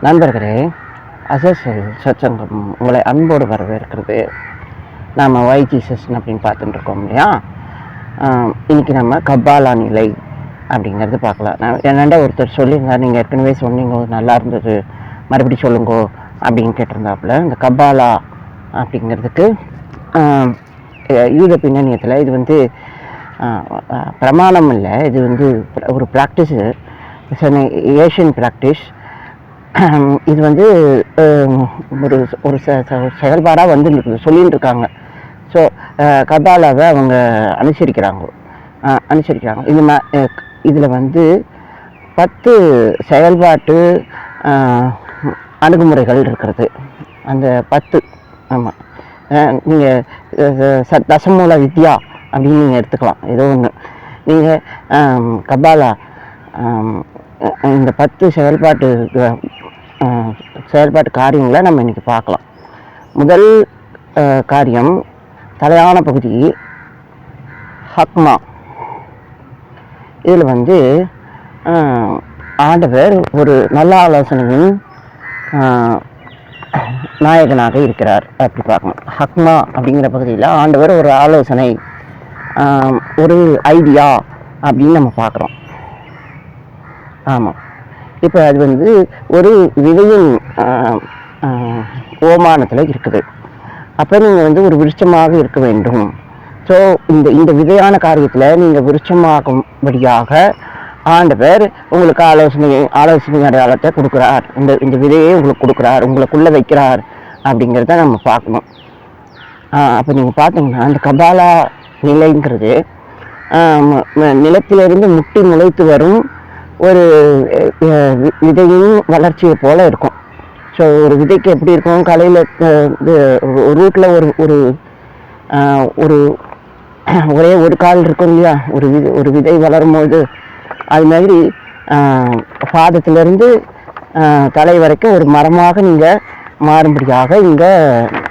நண்பர்களே, அசல் சச்சங்கம் உங்களை அன்போடு வரவேற்கிறது. நாம் வைஜீசஸ் அப்படின்னு பார்த்துட்டு இருக்கோம் இல்லையா. இன்றைக்கி நம்ம கபாலா நிலை அப்படிங்கிறது பார்க்கலாம். என்னென்ன ஒருத்தர் சொல்லியிருந்தார், நீங்கள் ஏற்கனவே சொன்னீங்க நல்லா இருந்தது, மறுபடியும் சொல்லுங்கோ அப்படின்னு கேட்டிருந்தாப்புல. இந்த கபாலா அப்படிங்கிறதுக்கு யூத பின்னணியத்தில் இது வந்து பிரமாணம் இல்லை, இது வந்து ஒரு ப்ராக்டிஸு, ஏஷியன் ப்ராக்டிஸ். இது வந்து ஒரு ஒரு செயல்பாடாக வந்து சொல்லின்னு இருக்காங்க. ஸோ கபாலாவை அவங்க அனுசரிக்கிறாங்க. இது இதில் வந்து 10 செயல்பாட்டு அணுகுமுறைகள் இருக்கிறது. அந்த 10 ஆமாம், நீங்கள் தசமூல வித்யா அப்படின்னு நீங்கள் எடுத்துக்கலாம். ஏதோ ஒன்று நீங்கள் கபாலா இந்த 10 செயல்பாட்டு காரியங்களை நம்ம இன்றைக்கி பார்க்கலாம். முதல் காரியம், தலையான பகுதி ஹக்மா. இதில் வந்து ஆண்டவர் ஒரு நல்ல ஆலோசனையின் நாயகனாக இருக்கிறார் அப்படி பார்க்கணும். ஹக்மா அப்படிங்கிற பகுதியில் ஆண்டவர் ஒரு ஆலோசனை, ஒரு ஐடியா அப்படின்னு நம்ம பார்க்குறோம். ஆமாம், இப்போ அது வந்து ஒரு விதையின் ஓமானத்தில் இருக்குது. அப்போ நீங்கள் வந்து ஒரு விருட்சமாக இருக்க வேண்டும். ஸோ இந்த விதையான காரியத்தில் நீங்கள் விருட்சமாகும்படியாக ஆண்டவர் உங்களுக்கு ஆலோசனை அடையாளத்தை கொடுக்குறார். இந்த விதையை உங்களுக்கு கொடுக்குறார், உங்களுக்குள்ளே வைக்கிறார் அப்படிங்கிறத நம்ம பார்க்கணும். அப்போ நீங்கள் பார்த்தீங்கன்னா இந்த கபாலா நிலைங்கிறது நிலத்திலிருந்து முட்டி முளைத்து வரும் ஒரு விதையின் வளர்ச்சியை போல் இருக்கும். ஸோ ஒரு விதைக்கு எப்படி இருக்கும், காலையில் ரூட்டில் ஒரே ஒரு கால் இருக்கும் இல்லையா, ஒரு விதை வளரும்போது அது மாதிரி பாதத்திலிருந்து தலை வரைக்கும் ஒரு மரமாக நீங்கள் மாறும்படியாக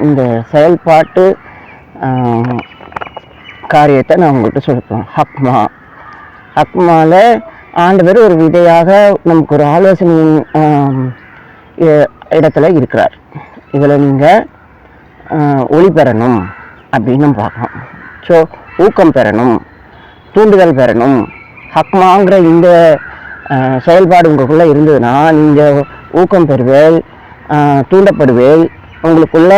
இந்த செயல்பாட்டு காரியத்தை நான் உங்கள்கிட்ட சொல்லிப்பேன். ஹக்மாவில் ஆண்டவர் ஒரு விதையாக நமக்கு ஒரு ஆலோசனை இடத்துல இருக்கிறார். இதில் நீங்கள் ஒளி பெறணும் அப்படின்னு நம்ம பார்க்கணும். ஸோ ஊக்கம் பெறணும், தூண்டுதல் பெறணும். ஹக்மாங்கிற இந்த செயல்பாடு உங்களுக்குள்ளே இருந்ததுன்னா நீங்கள் ஊக்கம் பெறுவேல், தூண்டப்படுவேல், உங்களுக்குள்ள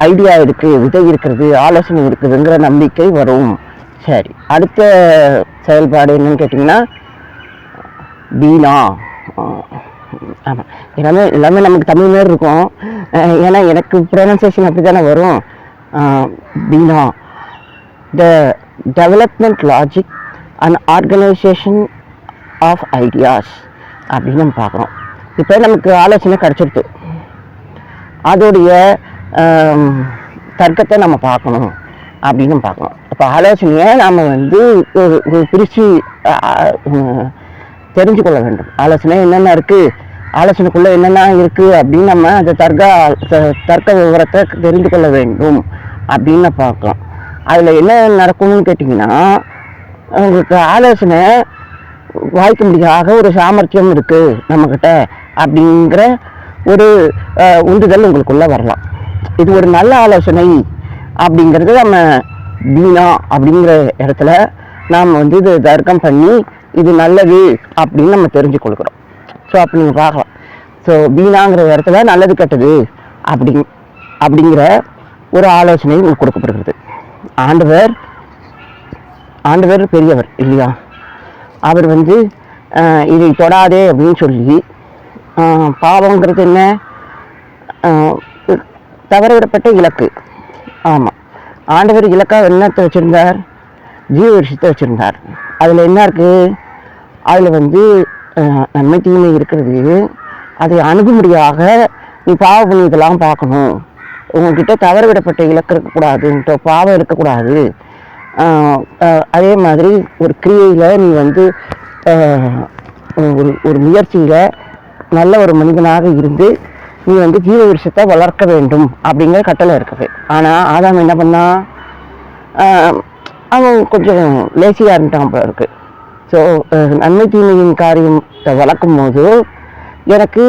ஐடியா இருக்குது, விதை இருக்கிறது, ஆலோசனை இருக்குதுங்கிற நம்பிக்கை வரும். சரி, அடுத்த செயல்பாடு என்னன்னு கேட்டிங்கன்னா பீனா. ஆமாம், எல்லாமே நமக்கு தமிழ் மாதிரி இருக்கும். ஏன்னா எனக்கு ப்ரொனன்சியேஷன் அப்படி தானே வரும். பீனா, the development logic and organisation of ideas அப்படின்னு நம்ம பார்க்குறோம். இப்போ நமக்கு ஆலோசனை கிடச்சிடுது, அதோடைய தர்க்கத்தை நம்ம பார்க்கணும் அப்படின்னு பார்க்கணும். இப்போ ஆலோசனையை நாம் வந்து பிரித்து தெரிஞ்சு கொள்ள வேண்டும். ஆலோசனை என்னென்ன இருக்குது, ஆலோசனைக்குள்ளே என்னென்ன இருக்குது அப்படின்னு நம்ம அந்த தர்க்க விவரத்தை தெரிந்து கொள்ள வேண்டும் அப்படின்னு பார்க்கலாம். அதில் என்ன நடக்கும்னு கேட்டிங்கன்னா, உங்களுக்கு ஆலோசனை வாய்க்கும்படியாக ஒரு சாமர்த்தியம் இருக்குது நம்மக்கிட்ட அப்படிங்கிற ஒரு உந்துதல் உங்களுக்குள்ளே வரலாம். இது ஒரு நல்ல ஆலோசனை அப்படிங்கிறது நம்ம பீனா அப்படிங்கிற இடத்துல நாம் வந்து இது தர்க்கம் பண்ணி இது நல்லது அப்படின்னு நம்ம தெரிஞ்சு கொள்கிறோம். ஸோ அப்படி நீங்கள் பார்க்கலாம். ஸோ பீனாங்கிற இடத்துல நல்லது கெட்டது அப்படிங்கிற ஒரு ஆலோசனை உங்களுக்கு கொடுக்கப்படுகிறது. ஆண்டவர் பெரியவர் இல்லையா, அவர் வந்து இதை தொடாதே அப்படின்னு சொல்லி, பாவங்கிறது என்ன, தவறவிடப்பட்ட இலக்கு. ஆமாம், ஆண்டவர் இலக்காக என்னத்தை வச்சுருந்தார், ஜீவ விஷயத்தை வச்சுருந்தார். அதில் என்ன இருக்குது, அதில் வந்து நன்மை தீமை இருக்கிறது. அதை அணுகுமுடியாக நீ பாவ புண்ணியத்தெல்லாம் பார்க்கணும். உங்ககிட்ட தவறவிடப்பட்ட இலக்கு இருக்கக்கூடாது, பாவம் இருக்கக்கூடாது. அதே மாதிரி ஒரு கிரியையில் நீ வந்து ஒரு முயற்சியில் நல்ல ஒரு மனிதனாக இருந்து நீ வந்து ஜீவ விருட்சத்தை வளர்க்க வேண்டும் அப்படிங்கிற கட்டளை இருக்குது. ஆனால் ஆதாம் என்ன பண்ணா, அவன் கொஞ்சம் லேசியாக இருந்துட்டான் போல இருக்குது. ஸோ நன்மை தீமையின் காரியத்தை வளர்க்கும் போது எனக்கு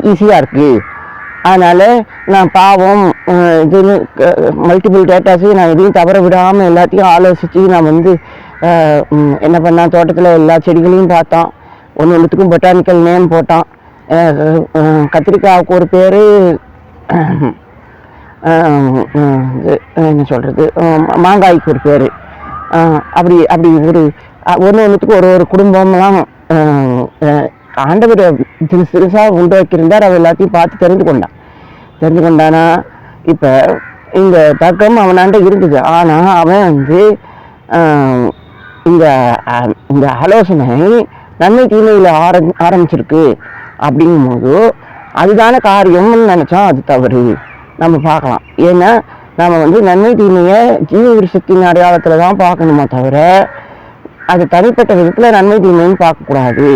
ஈஸியாக இருக்குது. அதனால் நான் பாவம் இதுன்னு மல்டிபிள் டேட்டாஸையும் நான் எதையும் தவற விடாமல் எல்லாத்தையும் ஆலோசித்து நான் வந்து என்ன பண்ணான், தோட்டத்தில் எல்லா செடிகளையும் பார்த்தான், ஒன்றுத்துக்கும் பொட்டானிக்கல் நேம் போட்டான். கத்திரிக்காவுக்கு ஒரு பேர், என்ன சொல்கிறது, மாங்காய்க்கு ஒரு பேர், அப்படி அப்படி ஒன்றுத்துக்கும் ஒரு குடும்பம்லாம் ஆண்டவர் சிறுசாக உண்டு வைக்கிருந்தார். அவள் எல்லாத்தையும் பார்த்து தெரிந்து கொண்டானா. இப்போ இந்த தர்க்கம் அவனாண்ட இருந்தது. ஆனால் அவன் வந்து இந்த இந்த ஆலோசனை நன்மை தீமையில் ஆரம்பிச்சிருக்கு அப்படிங்கும்போது அதுதான காரியம்னு நினச்சோம். அது தவறு. நம்ம பார்க்கலாம். ஏன்னா நம்ம வந்து நன்மை தீமையை ஜீவ விருஷத்தின் அடையாளத்தில் தான் பார்க்கணுமோ தவிர அது தனிப்பட்ட விதத்தில் நன்மை தீமைன்னு பார்க்கக்கூடாது.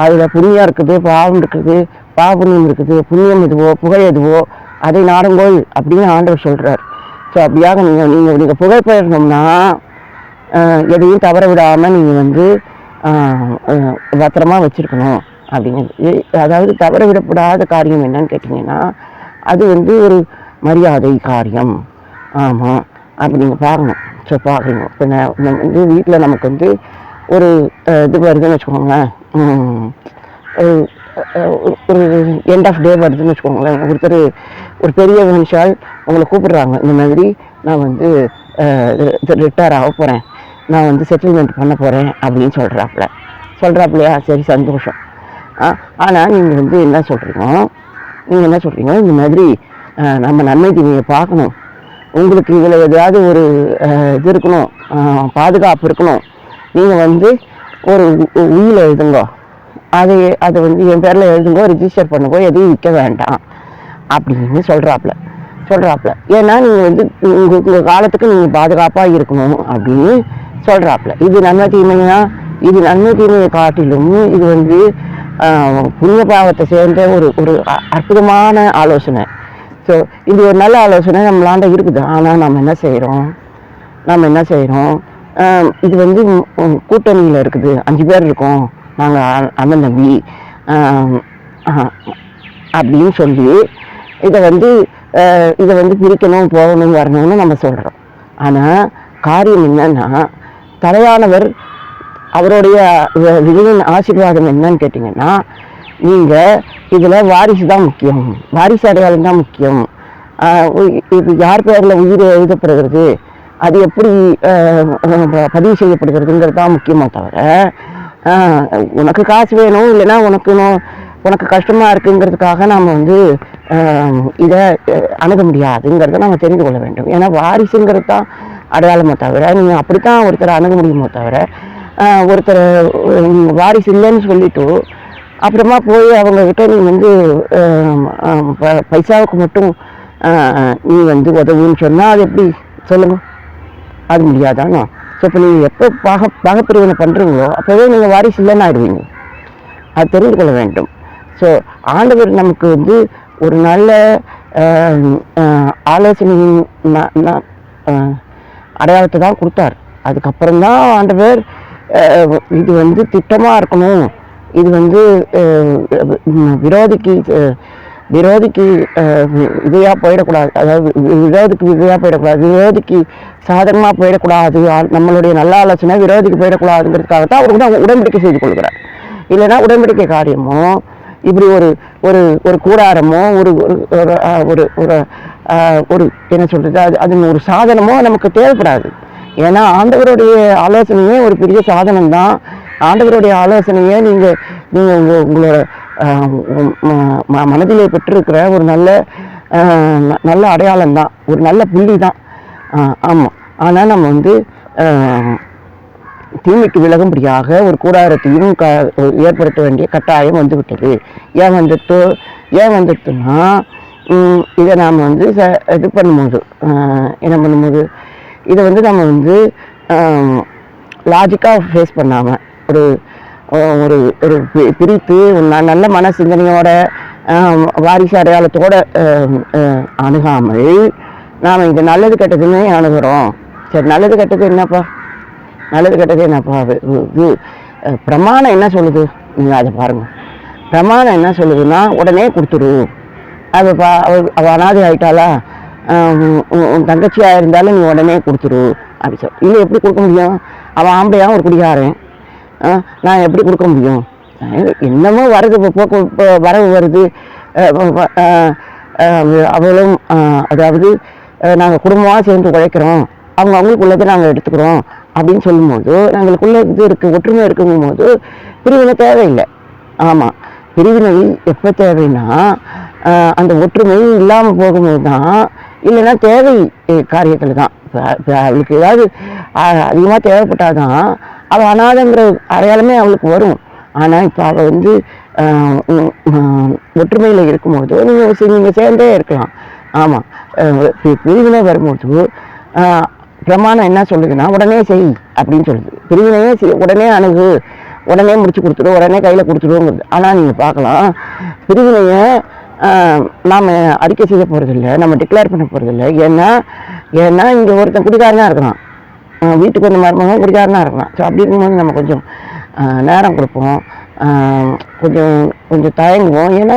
அதில் புண்ணியம் இருக்குது, பாவம் இருக்குது, பாவபுண்ணியம் இருக்குது, புண்ணியம் எதுவோ புகழ் எதுவோ அதை நாடுங்கோள் அப்படின்னு ஆண்டவர் சொல்கிறார். ஸோ அப்படியாக நீங்கள் புகழ்பெயரணும்னா எதையும் தவற விடாமல் நீங்கள் வந்து பத்திரமா வச்சுருக்கணும் அப்படிங்கிறது. அதாவது தவற விடப்படாத காரியம் என்னன்னு கேட்டிங்கன்னா அது வந்து ஒரு மரியாதை காரியம். ஆமாம், அப்படி நீங்கள் பார்க்கணும். ஸோ பார்க்குறீங்க. இப்போ நம்ம வந்து வீட்டில் நமக்கு வந்து ஒரு இது வருதுன்னு வச்சுக்கோங்களேன், ஒரு எண்ட் ஆஃப் டே வருதுன்னு வச்சுக்கோங்களேன். ஒரு பெரிய மனுஷால் உங்களை கூப்பிடுறாங்க, இந்த மாதிரி நான் வந்து ரிட்டையர் ஆக போகிறேன், நான் வந்து செட்டில்மெண்ட் பண்ண போகிறேன் அப்படின்னு சொல்கிறாப்புலையா? சரி, சந்தோஷம். ஆனால் நீங்கள் வந்து என்ன சொல்கிறீங்க, இந்த மாதிரி நம்ம நன்மை தீமையை பார்க்கணும், உங்களுக்கு இதில் எதாவது ஒரு இது இருக்கணும், பாதுகாப்பு இருக்கணும், நீங்கள் வந்து ஒரு உயிரை எழுதுங்க, அதை வந்து என் பேரில் எழுதுங்கோ, ரிஜிஸ்டர் பண்ணுங்கோ, எதையும் விற்க வேண்டாம் அப்படின்னு சொல்கிறாப்புல. ஏன்னா நீங்கள் வந்து உங்கள் காலத்துக்கு நீங்கள் பாதுகாப்பாக இருக்கணும் அப்படின்னு சொல்கிறாப்புல. இது நன்மை தீமையா? இது நன்மை தீமையை காட்டிலும் இது வந்து புண்ணிய பாவத்தை சேர்ந்த ஒரு அற்புதமான ஆலோசனை. ஸோ இது ஒரு நல்ல ஆலோசனை நம்மளாண்ட இருக்குது. ஆனால் நம்ம என்ன செய்கிறோம், இது வந்து கூட்டணியில் இருக்குது, 5 பேர் இருக்கோம் நாங்கள் அண்ணன் தம்பி அப்படின்னு சொல்லி இதை வந்து பிரிக்கணும், போகணும், வரணும்னு நம்ம சொல்கிறோம். ஆனால் காரியம் என்னன்னா, தலையானவர் அவருடைய விதியின் ஆசீர்வாதம் என்னன்னு கேட்டிங்கன்னா, நீங்கள் இதில் வாரிசு தான் முக்கியம், வாரிசு அடையாளம் தான் முக்கியம். இது யார் பேரில் உயிர் எழுதப்படுகிறது, அது எப்படி பதிவு செய்யப்படுகிறதுங்கிறது தான் முக்கியமாக தவிர உனக்கு காசு வேணும், இல்லைன்னா உனக்கு கஷ்டமாக இருக்குங்கிறதுக்காக நாம் வந்து இதை அணுக முடியாதுங்கிறத நம்ம தெரிந்து கொள்ள வேண்டும். ஏன்னா வாரிசுங்கிறது தான் அடையாளமோ தவிர நீங்கள் அப்படித்தான் ஒருத்தரை அணுக முடியுமோ தவிர ஒருத்தர் வாரிசு இல்லைன்னு சொல்லிட்டு அப்புறமா போய் அவங்கக்கிட்ட நீ வந்து பைசாவுக்கு மட்டும் நீ வந்து உதவுன்னு சொன்னால் அது எப்படி சொல்லுங்க? அது முடியாதானோ? ஸோ இப்போ நீங்கள் எப்போ பாகப்பிரிவினை பண்ணுறீங்களோ அப்போவே நீங்கள் வாரிசு இல்லைன்னு ஆயிடுவீங்க. அது தெரிந்து கொள்ள வேண்டும். ஸோ ஆண்டவர் நமக்கு வந்து ஒரு நல்ல ஆலோசனையின் அடையாளத்தை தான் கொடுத்தார். அதுக்கப்புறம்தான் ஆண்டவர் இது வந்து திட்டமாக இருக்கணும், இது வந்து விரோதிக்கு இதையாக போயிடக்கூடாது, அதாவது விரோதிக்கு இதையாக போயிடக்கூடாது, விரோதிக்கு சாதகமாக போயிடக்கூடாது, நம்மளுடைய நல்ல ஆலோசனை விரோதிக்கு போயிடக்கூடாதுங்கிறதுக்காகத்தான் அவர் கூட உடன்படிக்கை செய்து கொள்கிறார். இல்லைன்னா உடன்படிக்கை காரியமோ இப்படி ஒரு கூடாரமோ ஒரு என்ன சொல்கிறது, அது ஒரு சாதனமோ நமக்கு தேவைப்படாது. ஏன்னா ஆண்டவருடைய ஆலோசனையே ஒரு பெரிய சாதனம் தான். ஆண்டவருடைய ஆலோசனையை நீங்கள் உங்களோட மனதிலே பெற்றிருக்கிற ஒரு நல்ல அடையாளம் தான், ஒரு நல்ல புள்ளி தான். ஆமாம். ஆனால் நம்ம வந்து தீமைக்கு விலகும்படியாக ஒரு கூடாரத்தையும் ஏற்படுத்த வேண்டிய கட்டாயம் வந்துவிட்டது. ஏன் வந்துட்டுன்னா இதை நாம் வந்து இது பண்ணும்போது என்ன பண்ணும்போது இதை வந்து நம்ம வந்து லாஜிக்காக ஃபேஸ் பண்ணாமல் ஒரு பிரித்து நல்ல மன சிந்தனையோட வாரிசு அடையாளத்தோடு அணுகாமல் நாம் இது நல்லது கெட்டதுன்னு அணுகிறோம். சரி, நல்லது கெட்டது என்னப்பா இது பிரமாணம் என்ன சொல்லுது? நீங்கள் அதை பாருங்கள். பிரமாணம் என்ன சொல்லுதுன்னா உடனே கொடுத்துரு. அவள் அனாதை ஆகிட்டாளா, உன் தங்கச்சியாக இருந்தாலும் நீ உடனே கொடுத்துரு அப்படி சொல். இல்லை எப்படி கொடுக்க முடியும், அவன் ஆம்பளையாக ஒரு குடிகாரன், நான் எப்படி கொடுக்க முடியும்? என்னமோ வருது, இப்போ வரவு வருது, அவளும் அதாவது நாங்கள் குடும்பமாக சேர்ந்து உழைக்கிறோம், அவங்களுக்குள்ளதை நாங்கள் எடுத்துக்கிறோம் அப்படின்னு சொல்லும்போது நாங்களுக்குள்ள இது இருக்குது, ஒற்றுமை இருக்குங்கும் போது பிரிவினை தேவையில்லை. ஆமாம், பிரிவினை எப்போ தேவைன்னா அந்த ஒற்றுமை இல்லாமல் போகும்போது தான், இல்லைன்னா தேவை காரியத்தில் தான். இப்போ அவளுக்கு ஏதாவது அதிகமாக தேவைப்பட்டாதான் அவள் அனாதைங்கிற அடையாளமே அவளுக்கு வரும். ஆனால் இப்போ அவள் வந்து ஒற்றுமையில் இருக்கும்போது நீங்கள் சேர்ந்தே இருக்கலாம். ஆமாம், பிரிவினை வரும்போது பிரமாணம் என்ன சொல்லுதுன்னா உடனே செய் அப்படின்னு சொல்லுது. பிரிவினையே உடனே அணுகு, உடனே முடிச்சு கொடுத்துடும், உடனே கையில் கொடுத்துடுவோங்கிறது. ஆனால் நீங்கள் பார்க்கலாம், பிரிவினையை நாம் அறிக்கை செய்ய போகிறதில்ல, நம்ம டிக்ளேர் பண்ண போகிறதில்ல. ஏன்னா இங்கே ஒருத்தன் குடிகாரனாக இருக்கிறான், வீட்டுக்கு வந்து மருமகன் குடிகாரனாக இருக்கிறான். ஸோ அப்படி இருக்கும்போது நம்ம கொஞ்சம் நேரம் கொடுப்போம், கொஞ்சம் தயங்குவோம். ஏன்னா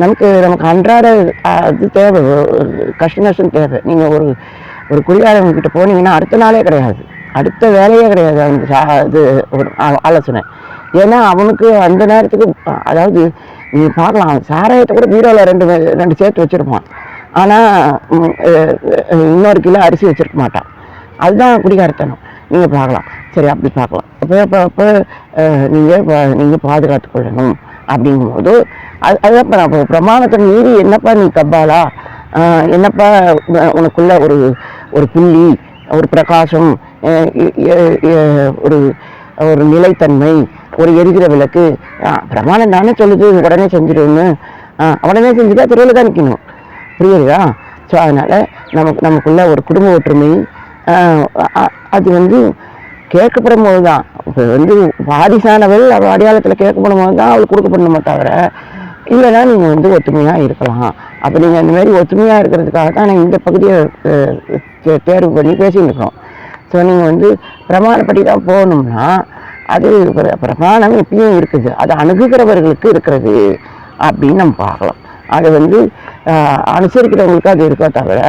நமக்கு அன்றாட இது தேவை, கஷ்ட நஷ்டம் தேவை. நீங்கள் ஒரு குடிகாரங்கிட்ட போனீங்கன்னா அடுத்த நாளே கிடையாது, அடுத்த வேலையே கிடையாது அவனுக்கு இது ஒரு ஆலோசனை. ஏன்னா அவனுக்கு அந்த நேரத்துக்கு, அதாவது நீ பார்க்கலாம், சாராயத்தை கூட பீரோவில் ரெண்டு சேர்த்து வச்சுருப்பான், ஆனால் இன்னொரு கிலோ அரிசி வச்சுருக்க மாட்டான். அதுதான் குடிகாரத்தனம். நீங்கள் பார்க்கலாம், சரி அப்படி பார்க்கலாம். அப்போ நீங்கள் பாதுகாத்து கொள்ளணும் அப்படிங்கும்போது அதுதான் பிரமாணத்தை மீறி என்னப்பா நீ கப்பாலா, என்னப்பா உனக்குள்ள ஒரு புள்ளி, ஒரு பிரகாசம், ஒரு நிலைத்தன்மை, ஒரு எரிகிற விளக்கு, பிரமாணம் தானே சொல்லுது உடனே செஞ்சிடுன்னு. உடனே செஞ்சுட்டா தெருவில் தான் நிற்கணும், புரியுதா? ஸோ அதனால் நமக்குள்ள ஒரு குடும்ப ஒற்றுமை அது வந்து கேட்கப்படும் போது தான், இப்போ வந்து வாரிசானவள் அவள் அடையாளத்தில் கேட்கப்படும் போது தான் அவளுக்கு கொடுக்கப்படணுமே தவிர, இல்லைன்னா நீங்கள் வந்து ஒற்றுமையாக இருக்கலாம். அப்போ நீங்கள் அந்த மாதிரி ஒற்றுமையாக இருக்கிறதுக்காக தான் நான் இந்த பகுதியை தேர்வு பண்ணி பேசிட்டு இருக்கோம். ஸோ நீங்கள் வந்து பிரமாணப்படி தான் போகணும்னா அது பிரமாணம் எப்பயும் இருக்குது, அது அணுகுகிறவர்களுக்கு இருக்கிறது அப்படின்னு நம்ம பார்க்கலாம். அது வந்து அனுசரிக்கிறவங்களுக்கு அது இருக்கோ தவிர,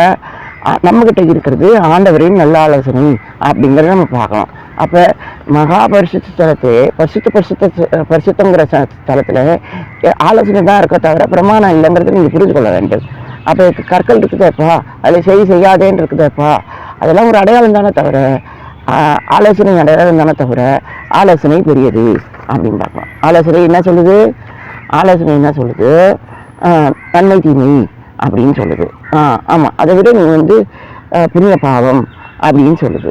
நம்மக்கிட்ட இருக்கிறது ஆண்டவரின் நல்ல ஆலோசனை அப்படிங்கிறத நம்ம பார்க்கலாம். அப்போ மகாபரிசுத்த ஸ்தலத்திலே பரிசுத்தங்கிற ஸ்தலத்தில் ஆலோசனை தான் இருக்கோ தவிர பிரமாணம் இல்லைங்கிறத நீங்கள் புரிந்து கொள்ள வேண்டும். அப்போ கற்கள் இருக்குதேப்பா, அதில் செய்யாதேன்னு இருக்குதேப்பா, அதெல்லாம் ஒரு அடையாளம் தானே தவிர, ஆலோசனை அடையாளம் தானே தவிர ஆலோசனை பெரியது அப்படின்னு பார்க்கலாம். ஆலோசனை என்ன சொல்லுது? நன்மை தீமை அப்படின்னு சொல்லுது. ஆமாம், அதை விட நீங்கள் வந்து புண்ணிய பாவம் அப்படின்னு சொல்லுது.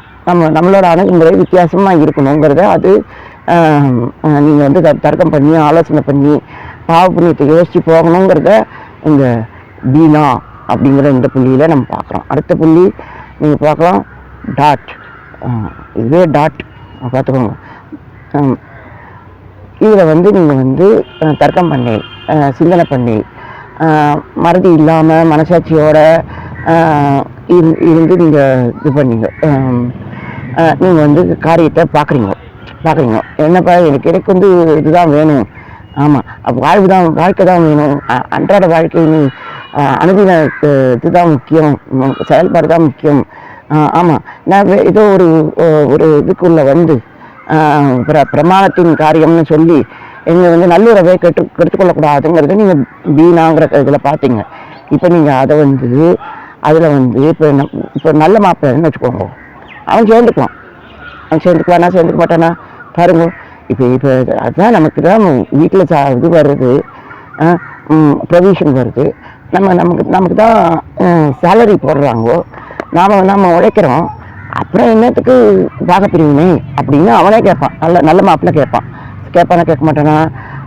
நம்மளோட அணுகுமுறை வித்தியாசமாக இருக்கணுங்கிறத அது நீங்கள் வந்து தர்க்கம் பண்ணி ஆலோசனை பண்ணி பாவ புண்ணியத்தை யோசித்து போகணுங்கிறத இந்த பீனா அப்படிங்கிற இந்த புள்ளியில் நம்ம பார்க்குறோம். அடுத்த புள்ளி நீங்கள் பார்க்கலாம், டாட். இதுவே டாட் பார்த்துக்கோங்க. இதில் வந்து நீங்கள் வந்து தர்க்கம் பண்ணி, சிந்தனை பண்ணி, மறதி இல்லாமல் மனசாட்சியோட இருந்து நீங்கள் இது பண்ணீங்க, நீங்கள் வந்து காரியத்தை பார்க்குறீங்க. என்னப்பா எனக்கு வந்து இதுதான் வேணும், ஆமாம், வாழ்க்கை தான் வேணும், அன்றாட வாழ்க்கை நீ அனுதின இதுதான் முக்கியம், செயல்பாடு தான் முக்கியம். ஆமாம், நான் ஏதோ ஒரு இதுக்குள்ளே வந்து பிரமாணத்தின் காரியம்னு சொல்லி எங்கள் வந்து நல்லுறவை கெடுத்துக்கொள்ளக்கூடாதுங்கிறது நீங்கள் வீணாங்கிற இதில் பார்த்தீங்க. இப்போ நீங்கள் அதை வந்து அதில் வந்து இப்போ நல்ல மாப்பிள்ளைன்னு வச்சுக்கோங்க, அவன் சேர்ந்துக்குவான், நான் சேர்ந்துக்க மாட்டானா பாருங்க. இப்போ அதுதான் நமக்கு தான் வீட்டில் இது வருது, ப்ரொவிஷன் வருது, நமக்கு தான் சேலரி போடுறாங்கோ, நாம் உழைக்கிறோம், அப்புறம் என்னத்துக்கு பாகப்பிரிவினை அப்படின்னு அவனே கேட்பான். நல்ல மாப்பிள்ளை கேட்பானா கேட்க மாட்டானா?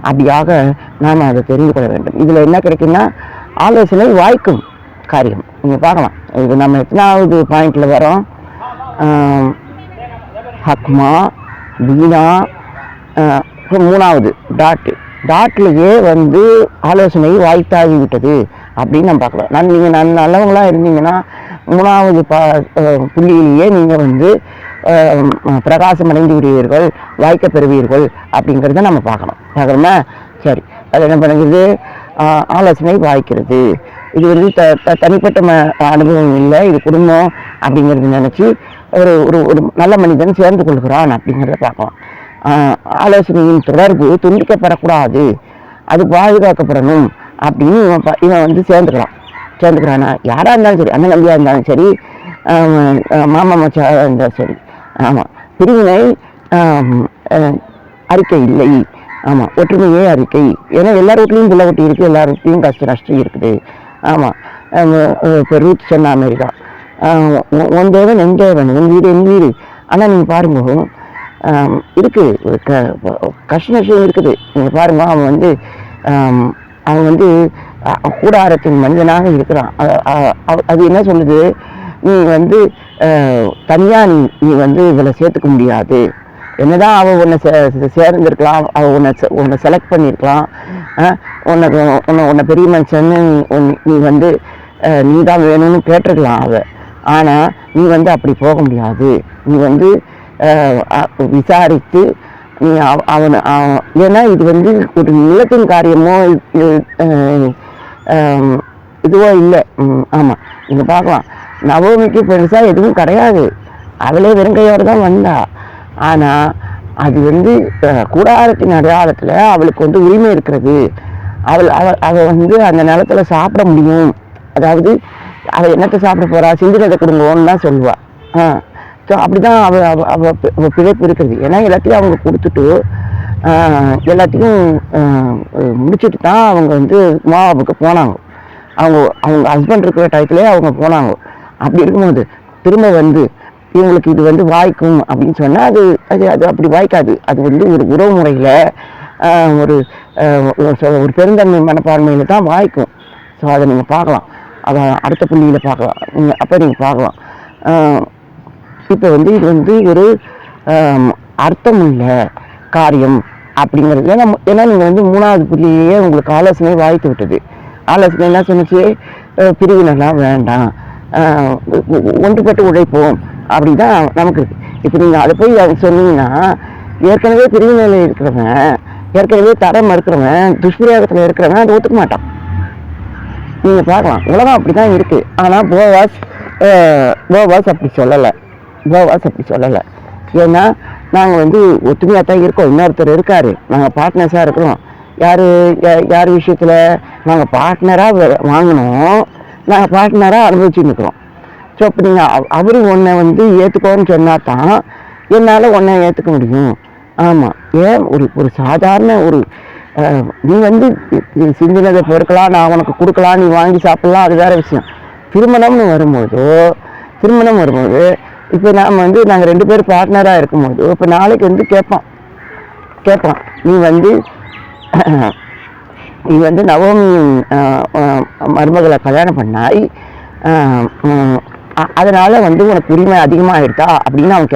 அப்படியாக நாம் அதை தெரிந்து கொள்ள வேண்டும். இதில் என்ன கிடைக்குன்னா ஆலோசனை வாய்க்கும் காரியம். நீங்கள் பார்க்கலாம், இது நம்ம எத்தனாவது பாயிண்டில் வரோம், ஹக்மா வீணா, மூணாவது டாட்லேயே வந்து ஆலோசனை வாய்த்தாகி விட்டது அப்படின்னு நம்ம பார்க்கலாம். நீங்கள் நல்லவங்களாக இருந்தீங்கன்னா மூணாவது புள்ளியிலேயே நீங்கள் வந்து பிரகாசம் அடைந்து விடுவீர்கள், வாய்க்க பெறுவீர்கள் அப்படிங்கிறத நம்ம பார்க்கணுமா? சரி, அது என்ன பண்ணுறது, ஆலோசனை வாய்க்கிறது. இது வந்து தனிப்பட்ட அனுபவம் இல்லை, இது குடும்பம் அப்படிங்கிறது நினச்சி ஒரு ஒரு ஒரு நல்ல மனிதன் சேர்ந்து கொள்கிறான் அப்படிங்கிறத பார்க்கலாம். ஆலோசனையின் தொடர்பு துண்டிக்கப்படக்கூடாது, அது பாதுகாக்கப்படணும் அப்படின்னு இவன் வந்து சேர்ந்துக்கிறானா, யாராக இருந்தாலும் சரி, அண்ணன் நம்பியாக இருந்தாலும் சரி, மாமா மச்சாக இருந்தாலும் சரி. ஆமாம், பிரிவினை அறிக்கை இல்லை. ஆமாம், ஒற்றுமையே அறிக்கை. ஏன்னா எல்லார் வீட்லேயும் புள்ள ஒட்டி இருக்குது, எல்லார் வீட்லேயும் கஷ்ட நஷ்டம் இருக்குது. ஆமாம், இப்போ ரூத் சொன்ன மாதிரி தான், உன் தேவன் என் தேவன், உன் வீடு என் வீடு. ஆனால் நீங்கள் பாருங்க, இருக்குது கஷ்ட நஷ்டம் இருக்குது. நீங்கள் பாருங்க, அவன் வந்து கூடாரத்தின் மனிதனாக இருக்கிறான். அது என்ன சொல்லுது, நீ வந்து தனியா நீ வந்து இதில் சேர்த்துக்க முடியாது. என்னதான் அவள் உன்னை சேர்ந்துருக்கலாம், அவள் உன்னை செலக்ட் பண்ணியிருக்கலாம், உன்னை பெரிய மனுஷன்னு நீ வந்து நீ தான் வேணும்னு கேட்டிருக்கலாம் அவள். ஆனால் நீ வந்து அப்படி போக முடியாது. நீ வந்து விசாரித்து நீ அவனை, ஏன்னா இது வந்து ஒரு நிலத்தின் காரியமோ இதுவோ இல்லை. ஆமாம், நீங்கள் பார்க்கலாம், நவமிக்கு பெருசாக எதுவும் கிடையாது, அவளே வெறுங்கையோடு தான் வந்தா. ஆனால் அது வந்து கூடாரத்தின் அடையாளத்தில் அவளுக்கு வந்து உரிமை இருக்கிறது. அவள் வந்து அந்த நிலத்தில் சாப்பிட முடியும். அதாவது அவள் என்னத்தை சாப்பிட போகிறா, சிந்தினதை கொடுங்கன்னு தான் சொல்லுவாள். ஸோ அப்படி தான் அவள் பிழைப்பு இருக்குது. ஏன்னா எல்லாத்தையும் அவங்க கொடுத்துட்டு எல்லாத்தையும் முடிச்சுட்டு தான் அவங்க வந்து மோவாபுக்கு போனாங்க. அவங்க ஹஸ்பண்ட் இருக்கிற டயத்துலேயே அவங்க போனாங்க. அப்படி இருக்கும்போது திரும்ப வந்து இவங்களுக்கு இது வந்து வாய்க்கும் அப்படின்னு சொன்னால் அது அது அது அப்படி வாய்க்காது. அது வந்து ஒரு உறவு முறையில் ஒரு பெருந்தன்மை மனப்பான்மையில் தான் வாய்க்கும். ஸோ அதை நீங்கள் பார்க்கலாம், அதை அடுத்த புள்ளியில் பார்க்கலாம். அப்போ நீங்கள் பார்க்கலாம், இப்போ வந்து இது வந்து ஒரு அர்த்தமுள்ள காரியம் அப்படிங்கிறது. ஏன்னா நீங்கள் வந்து 3வது புள்ளியே உங்களுக்கு ஆலோசனை வாய்த்து விட்டது. ஆலோசனை என்ன சொன்னிச்சு, பிரிவினெல்லாம் வேண்டாம், ஒன்றுபட்டு உழைப்போம் அப்படி தான் நமக்கு இருக்குது. இப்போ நீங்கள் அதை போய் சொன்னீங்கன்னா, ஏற்கனவே பிரிவினையில் இருக்கிறவன், ஏற்கனவே தரம் இருக்கிறவன், துஷ்பிரயோகத்தில் இருக்கிறவன் அதை ஒத்துக்க மாட்டான். நீங்கள் பார்க்கலாம், உலகம் அப்படி தான் இருக்குது. ஆனால் போவாஸ் அப்படி சொல்லலை. ஏன்னா நாங்கள் வந்து ஒத்துமையாக தான் இருக்கோம், இன்னொருத்தர் இருக்கார், நாங்கள் பார்ட்னர்ஸாக இருக்கிறோம். யார் விஷயத்தில் நாங்கள் பார்ட்னராக வாங்கினோம், நாங்கள் பார்ட்னராக அனுபவிச்சுன்னு இருக்கிறோம். ஸோ அப்போ நீங்கள் அவரு உன்னை வந்து ஏற்றுக்கோன்னு சொன்னால் தான் என்னால் உன்னை ஏற்றுக்க முடியும். ஆமாம், ஏன் ஒரு சாதாரண நீ வந்து சிந்தினதை பொறுக்கலாம், நான் உனக்கு கொடுக்கலாம், நீ வாங்கி சாப்பிட்லாம், அது வேறு விஷயம். திருமணம் வரும்போது இப்போ நாம் வந்து நாங்கள் 2 பேர் பார்ட்னராக இருக்கும்போது இப்போ நாளைக்கு வந்து கேட்பான் நீ வந்து நவமியின் மருமகளை கல்யாணம் பண்ணாய், அதனால் வந்து உனக்கு உரிமை அதிகமாகிடுதா அப்படின்னு அவன்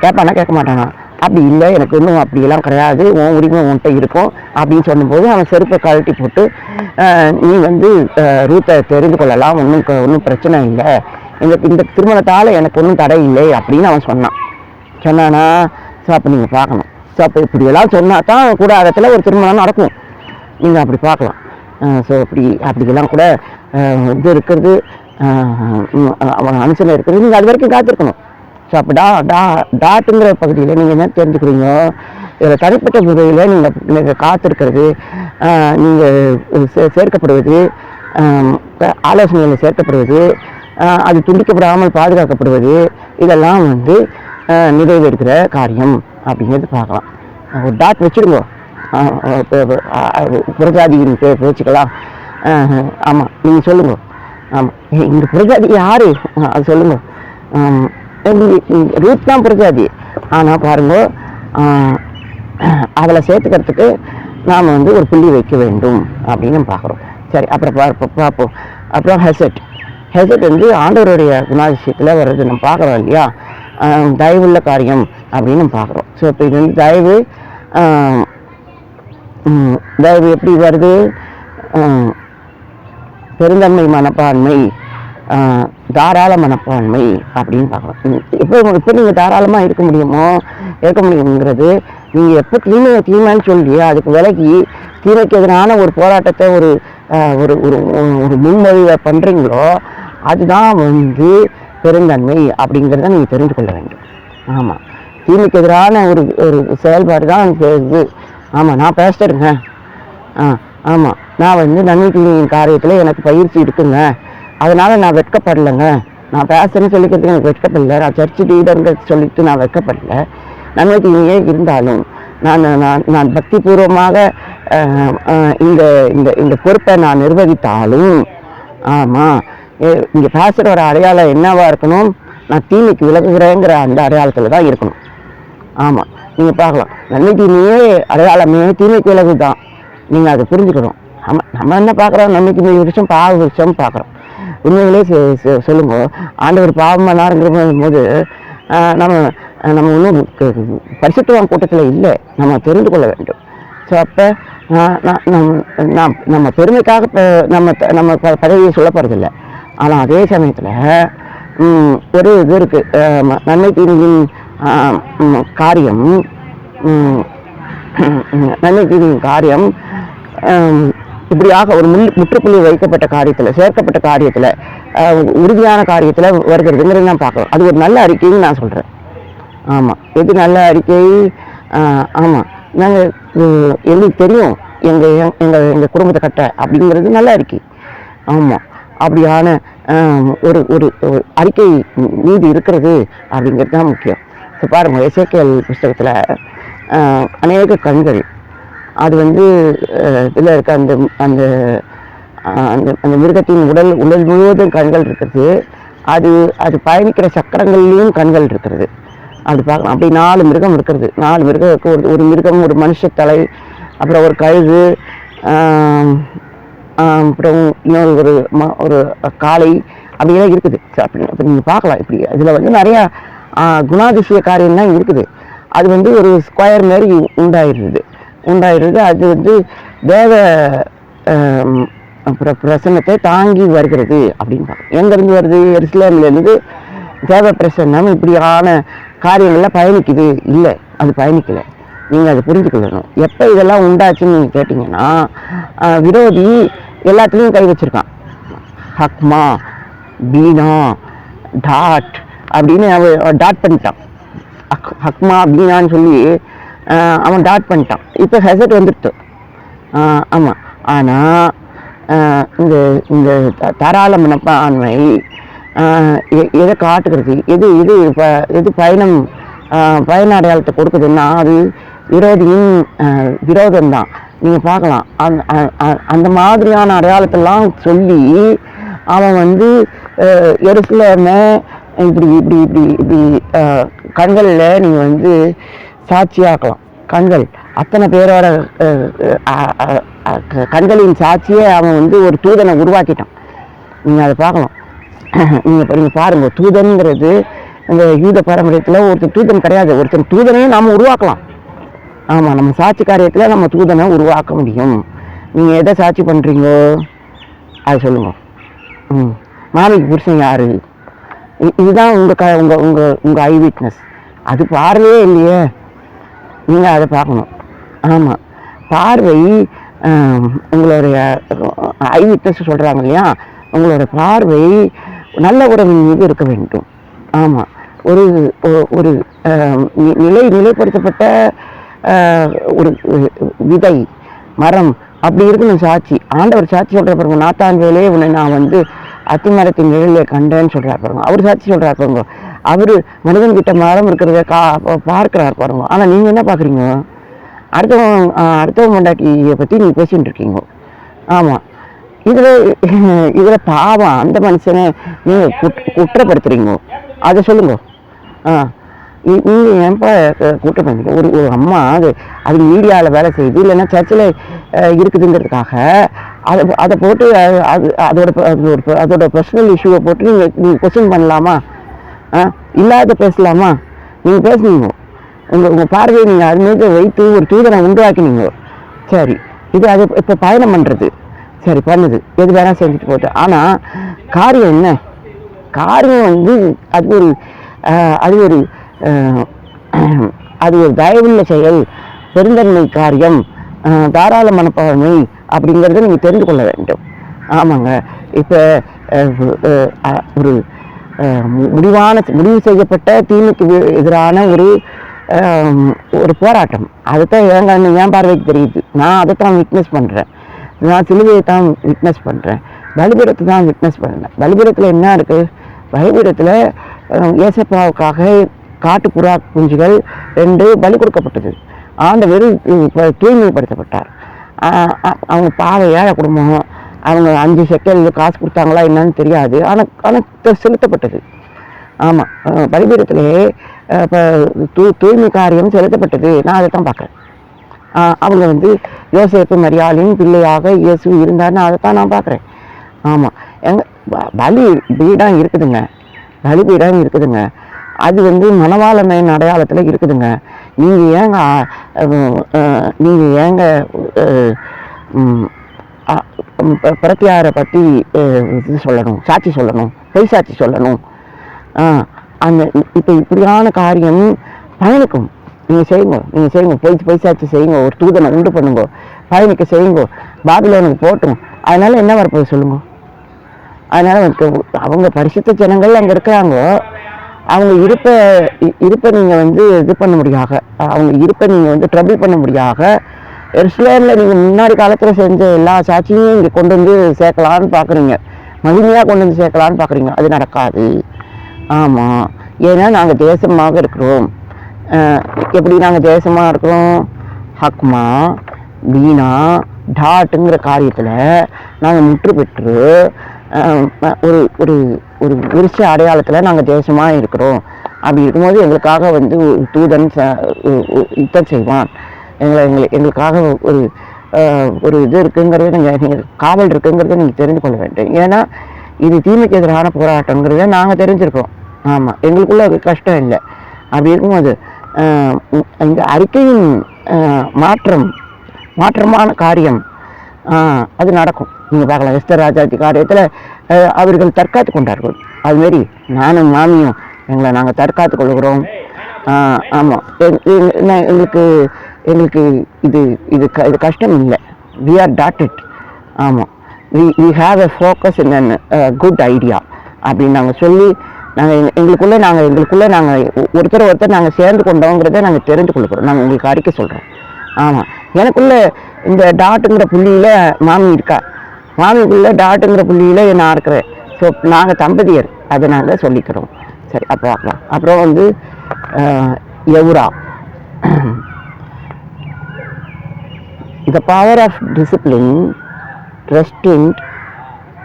கேட்பானா கேட்க மாட்டானா? அப்படி இல்லை, எனக்கு இன்னும் அப்படியெல்லாம் கிடையாது, உன் உரிமை உன்கிட்ட இருக்கும் அப்படின்னு சொல்லும்போது அவன் செருப்பை கழட்டி போட்டு நீ வந்து ரூத்தை தெரிந்து கொள்ளலாம், ஒன்றும் பிரச்சனை இல்லை, இந்த திருமணத்தால் எனக்கு ஒன்றும் தடை இல்லை அப்படின்னு அவன் சொன்னானா? ஸோ அப்போ நீங்கள் பார்க்கணும். ஸோ அப்போ இப்படியெல்லாம் சொன்னா தான் கூடாரத்தில் ஒரு திருமணம் நடக்கும். நீங்கள் அப்படி பார்க்கலாம். ஸோ அப்படியெல்லாம் கூட இது இருக்கிறது, அவன் அனுசரணை இருக்கிறது, நீங்கள் அது வரைக்கும் காத்திருக்கணும். ஸோ அப்போ டாட்டுங்கிற பகுதியில் நீங்கள் என்ன தெரிஞ்சுக்கிறீங்க, இதில் தனிப்பட்ட முறையில் நீங்கள் காத்திருக்கிறது, நீங்கள் சேர்க்கப்படுவது, ஆலோசனையில் சேர்க்கப்படுவது, அது துண்டிக்கப்படாமல் பாதுகாக்கப்படுவது, இதெல்லாம் வந்து நிறைவேறுகிற காரியம் அப்படிங்கிறது பார்க்கலாம். ஒரு டாட் வச்சுடுங்க, புறஜாதியின் பேச்சுக்கலாம். ஆமாம், நீங்கள் சொல்லுங்க. ஆமாம், இந்த புறஜாதி யார் அது சொல்லுங்க. ரூத் தான் புறஜாதி. ஆனால் பாருங்க, அதில் சேர்த்துக்கிறதுக்கு நாம் வந்து ஒரு புள்ளி வைக்க வேண்டும் அப்படின்னு பார்க்குறோம். சரி, அப்புறம் பார்ப்போம். அப்புறம் ஹெசட் வந்து ஆண்டவருடைய குணாதிசயத்தில் வர்றது நம்ம பார்க்குறோம் இல்லையா, தயவுள்ள காரியம் அப்படின்னு பார்க்குறோம். ஸோ இப்போ இது வந்து தயவு எப்படி வருது, பெருந்தன்மை மனப்பான்மை, தாராள மனப்பான்மை அப்படின்னு பார்க்குறோம். எப்போ நீங்கள் தாராளமாக இருக்க முடியுங்கிறது, நீங்கள் எப்போ தீமைன்னு சொல்லியே அதுக்கு விலகி தீமைக்கு எதிரான ஒரு போராட்டத்தை ஒரு ஒரு ஒரு முன்மொழிவை பண்ணுறீங்களோ அதுதான் வந்து பெருந்தன்மை அப்படிங்கிறத நீங்கள் தெரிந்து கொள்ள வேண்டும். ஆமாம், தீமைக்கு எதிரான ஒரு ஒரு செயல்பாடு தான் இது. ஆமாம், நான் பேசுகிறேங்க. ஆமாம், நான் வந்து நன்மை தீமையின் காரியத்தில் எனக்கு பயிற்சி இருக்குங்க, அதனால் நான் வெட்கப்படலைங்க. நான் பேசுகிறேன்னு சொல்லிக்கிறதுக்கு எனக்கு வெட்கப்படலை. நான் சர்ச்சு லீடருங்கிறது சொல்லிட்டு நான் வெட்கப்படலை. நன்மை தீமையே இருந்தாலும் நான் நான் நான் பக்திபூர்வமாக இந்த இந்த இந்த பொறுப்பை நான் நிர்வகித்தாலும், ஆமாம், இங்கே பேசுகிற ஒரு அடையாளம் என்னவாக இருக்கணும்? நான் தீமைக்கு விலகுகிறேங்கிற அந்த அடையாளத்தில் தான் இருக்கணும். ஆமாம், நீங்கள் பார்க்கலாம், நன்மை தீமையே அடையாளமே தீமைக்கு விலகு தான். நீங்கள் அதை புரிஞ்சுக்கணும். நம்ம என்ன பார்க்குறோம்? நன்மைக்கு விஷயம் பாவ விஷயம் பார்க்குறோம். உண்மைகளே சொல்லுங்க, ஆண்டவர் பாவமானாருங்கிற போது நம்ம நம்ம இன்னும் பரிசுத்தவான் கூட்டத்தில் இல்லை, நம்ம தெரிந்து கொள்ள வேண்டும். ஸோ அப்போ நம்ம பெருமைக்காக நம்ம நம்ம பதவியை சொல்ல போகிறதில்லை. ஆனால் அதே சமயத்தில் ஒரு இது இருக்குது, நன்மை தீமையின் காரியம், நன்மை தீமையின் காரியம் இப்படியாக ஒரு முற்றுப்புள்ளி வைக்கப்பட்ட காரியத்தில், சேர்க்கப்பட்ட காரியத்தில், உறுதியான காரியத்தில் வருகிறதுங்கிறது நான் பார்க்குறோம். அது ஒரு நல்ல அறிக்கைன்னு நான் சொல்கிறேன். ஆமாம், எது நல்ல அறிக்கை? ஆமாம், நாங்கள் எங்களுக்கு தெரியும் எங்கள் குடும்பத்தை கட்ட அப்படிங்கிறது நல்ல அறிக்கை. ஆமாம், அப்படியான ஒரு ஒரு அறிக்கை நீதி இருக்கிறது அப்படிங்கிறது தான் முக்கியம். ஸோ பாருங்கள், எசேக்கியேல் புஸ்தகத்தில் அநேக கண்கள், அது வந்து இதில் இருக்க அந்த அந்த அந்த அந்த மிருகத்தின் உடல் முழுவதும் கண்கள் இருக்கிறது. அது அது பயணிக்கிற சக்கரங்கள்லேயும் கண்கள் இருக்கிறது. அப்படி பார்க்கலாம். அப்படி 4 மிருகம் இருக்கிறது. 4 மிருகம், ஒரு மிருகம், ஒரு மனுஷ தலை, அப்புறம் ஒரு கழுகு, அப்புறம் இன்னொரு ஒரு காளை, அப்படியெல்லாம் இருக்குது. அப்படி நீங்கள் பார்க்கலாம். இப்படி இதில் வந்து நிறையா குணாதிசய காரியம்லாம் இருக்குது. அது வந்து ஒரு ஸ்கொயர் மாரி உண்டாயிடுது. அது வந்து தேவ பிரசன்னத்தை தாங்கி வருகிறது அப்படின்னு பார்க்கலாம். எங்கேருந்து வருது? எருசலேம்லேருந்து தேவ பிரசன்னம் இப்படியான காரியங்கள்லாம் பயணிக்குது. இல்லை, அது பயணிக்கலை. நீங்கள் அதை புரிஞ்சுக்கொள்ளணும். எப்போ இதெல்லாம் உண்டாச்சுன்னு நீங்கள் கேட்டிங்கன்னா, விரோதி எல்லாத்துலேயும் கை வச்சுருக்கான். ஹக்மா, பீனா, டாட் அப்படின்னு அவன் டாட் பண்ணிட்டான். ஹக்மா பீனான்னு சொல்லி அவன் டாட் பண்ணிட்டான். இப்போ ஹெசட் வந்துடுச்சு. ஆமாம், ஆனால் இந்த இந்த தாராள மனப்பான்மை எதை காட்டுகிறது? எது பயண அடையாளத்தை கொடுக்குதுன்னா அது விரோதியின் விரோதம்தான். நீங்கள் பார்க்கலாம், அந்த மாதிரியான அடையாளத்தெல்லாம் சொல்லி அவன் வந்து எருசலேமை இப்படி இப்படி இப்படி இப்படி கண்களில் நீங்கள் வந்து சாட்சியாக்கலாம். கண்கள் அத்தனை பேரோட கண்களின் சாட்சியே அவன் வந்து ஒரு தூதனை உருவாக்கிட்டான். நீங்கள் அதை பார்க்கலாம். நீங்கள் பாருங்கள், தூதன்கிறது இந்த யூத பாரம்பரியத்தில் ஒருத்தர் தூதன் கிடையாது. ஒருத்தர் தூதனையும் நாம் உருவாக்கலாம். ஆமாம், நம்ம சாட்சி காரியத்தில் நம்ம தூதனை உருவாக்க முடியும். நீங்கள் எதை சாட்சி பண்ணுறீங்கோ அது சொல்லுங்க. மாமிக்கு புருஷன் யார்? இதுதான் உங்கள் ஐ விட்னஸ். அது பார்வையே இல்லையே, நீங்கள் அதை பார்க்கணும். ஆமாம், பார்வை உங்களுடைய ஐ விட்னஸ் சொல்கிறாங்க இல்லையா, உங்களோட பார்வை நல்ல உறவின் மீது இருக்க வேண்டும். ஆமாம், ஒரு ஒரு நிலைப்படுத்தப்பட்ட ஒரு விதை மரம் அப்படி இருக்கணும் சாட்சி. ஆண்டவர் சாட்சி சொல்கிற பாருங்க, நாத்தான் வேலே உன்னை நான் வந்து அத்திமரத்தின் நிழலில் கண்டேன்னு சொல்கிறார் பாருங்க. அவர் சாட்சி சொல்கிறார் பாருங்க. அவர் மனிதன்கிட்ட மரம் இருக்கிறத பார்க்குறார் பாருங்க. ஆனால் நீங்கள் என்ன பார்க்குறீங்க? அடுத்தவங்க மண்டாட்டியை பற்றி நீங்கள் பேசிகிட்டு இருக்கீங்க. ஆமாம், இதில் பாவம் அந்த மனுஷனை நீங்கள் குற்றப்படுத்துறீங்க. அதை சொல்லுங்க. நீங்கள் ஏன்ப்பா குற்றப்படுத்துறீங்க? ஒரு அம்மா அது மீடியாவில் வேலை செய்யுது, இல்லைன்னா சர்ச்சில் இருக்குதுங்கிறதுக்காக அதை போட்டு அதோட பர்சனல் இஷ்யூவை போட்டு நீங்கள் கொஸ்டின் பண்ணலாமா? இல்லாத பேசலாமா? நீங்கள் பேசுனீங்க. உங்கள் பார்வையை நீங்கள் அது மீது வைத்து ஒரு தூதனை உண்டாக்கினீங்க. சரி, அது இப்போ பயணம் பண்ணுறது சரி பண்ணுது, எது வேணால் செஞ்சுட்டு போகுது. ஆனால் காரியம் என்ன? காரியம் வந்து அது ஒரு தயவுள்ள செயல், பெருந்தன்மை காரியம், தாராள மனப்பான்மை அப்படிங்கிறத நீங்கள் தெரிந்து கொள்ள வேண்டும். ஆமாங்க. இப்போ ஒரு முடிவு செய்யப்பட்ட தீமைக்கு எதிரான ஒரு போராட்டம். அதுதான் என் பார்வைக்கு தெரியுது. நான் அதை தான் விட்னஸ் பண்ணுறேன். நான் சிலுவையை தான் விட்னஸ் பண்ணுறேன். பலிபீடத்தை தான் விட்னஸ் பண்ணுறேன். பலிபீடத்தில் என்ன இருக்குது? பலிபீடத்தில் ஏசப்பாவுக்காக காட்டுப்புறா குஞ்சுகள் 2 பலி கொடுக்கப்பட்டது. ஆண்டவர் தூய்மைப்படுத்தப்பட்டார். அவங்க பாவையார குடும்பம், அவங்க 5 செக்கல் காசு கொடுத்தாங்களா என்னன்னு தெரியாது. ஆனால் செலுத்தப்பட்டது. ஆமாம், பலிபீடத்திலே இப்போ தூய்மை காரியம் செலுத்தப்பட்டது. நான் அதை தான் பார்க்குறேன். அவங்க யோசேப்பு மரியாளின் பிள்ளையாக இயேசு இருந்தார்னு அதை தான் நான் பார்க்குறேன். ஆமாம், பலிபீடம் இருக்குதுங்க. பலிபீடம் இருக்குதுங்க. அது மணவாளமையின் அடையாளத்தில் இருக்குதுங்க. நீங்கள் ஏங்க பிரத்தியாரை பற்றி இது சொல்லணும், சாட்சி சொல்லணும், பொய் சாட்சி சொல்லணும்? இப்போ இப்படியான காரியம் பயணிக்கும். நீங்கள் செய்யுங்க, பொய் சாட்சி செய்யுங்க, ஒரு தூதனை உண்டு பண்ணுங்க, பயணிக்க செய்யுங்க, பாபிலோனுக்கு போட்டும். அதனால என்ன வரப்போகுது சொல்லுங்க? அதனால அவங்க பரிசுத்த ஜனங்கள் அங்கே இருக்கிறாங்க. அவங்க இருப்பை நீங்கள் இது பண்ண முடியாத, அவங்க இருப்பை நீங்கள் ட்ரபிள் பண்ண முடியாத, எருசலேமில் நீங்கள் முன்னாடி காலத்தில் செஞ்ச எல்லா சாட்சியும் இங்கே கொண்டு சேர்க்கலான்னு பார்க்குறீங்க, மகிமையாக கொண்டு சேர்க்கலான்னு பார்க்குறீங்க. அது நடக்காது. ஆமாம், ஏன்னா நாங்கள் தேசமாக இருக்கிறோம். எப்படி நாங்கள் தேசமாக இருக்கிறோம்? ஹக்மா, வீணா, டாட்டுங்கிற காரியத்தில் நாங்கள் முற்று பெற்று ஒரு ஒரு ஒரு விருட்ச அடையாளத்தில் நாங்கள் தேசமாக இருக்கிறோம். அப்படி இருக்கும்போது எங்களுக்காக தூதன் யுத்தம் செய்வான். எங்களுக்காக ஒரு இது இருக்குங்கிறத நீங்கள் காவல் இருக்குங்கிறத நீங்கள் தெரிந்து கொள்ள வேண்டும். ஏன்னா இது தீமைக்கு எதிரான போராட்டங்கிறத நாங்கள் தெரிஞ்சிருக்கோம். ஆமாம், எங்களுக்குள்ள கஷ்டம் இல்லை. அப்படி இருக்கும்போது இந்த அறிக்கையின் மாற்றமான காரியம் அது நடக்கும். நீங்கள் பார்க்கலாம், எஸ்தர் ராஜாத்தி காரியத்தில் அவர்கள் தற்காத்து கொண்டார்கள். அதுமாரி நானும் மாமியும் நாங்கள் தற்காத்து கொள்கிறோம். ஆமாம், எங்களுக்கு இது கஷ்டம் இல்லை. We are dotted. ஆமாம், we have a focus in an good idea அப்படின்னு நாங்கள் சொல்லி எங்களுக்குள்ளே நாங்கள் ஒருத்தர் நாங்கள் சேர்ந்து கொண்டோங்கிறத நாங்கள் தெரிந்து கொள்கிறோம். நாங்கள் உங்களுக்கு அறிக்கை சொல்கிறோம். ஆமாம், எனக்குள்ளே இந்த டாட்டுங்கிற புள்ளியில் மாமி இருக்கா, மாமிக்குள்ளே டாட்டுங்கிற புள்ளியில் நான் இருக்கிறேன். ஸோ நாங்கள் தம்பதியர், அதை நாங்கள் சொல்லிக்கிறோம். சரி, அப்போ பார்க்கலாம். அப்புறம் எவ்ரா, the power of discipline,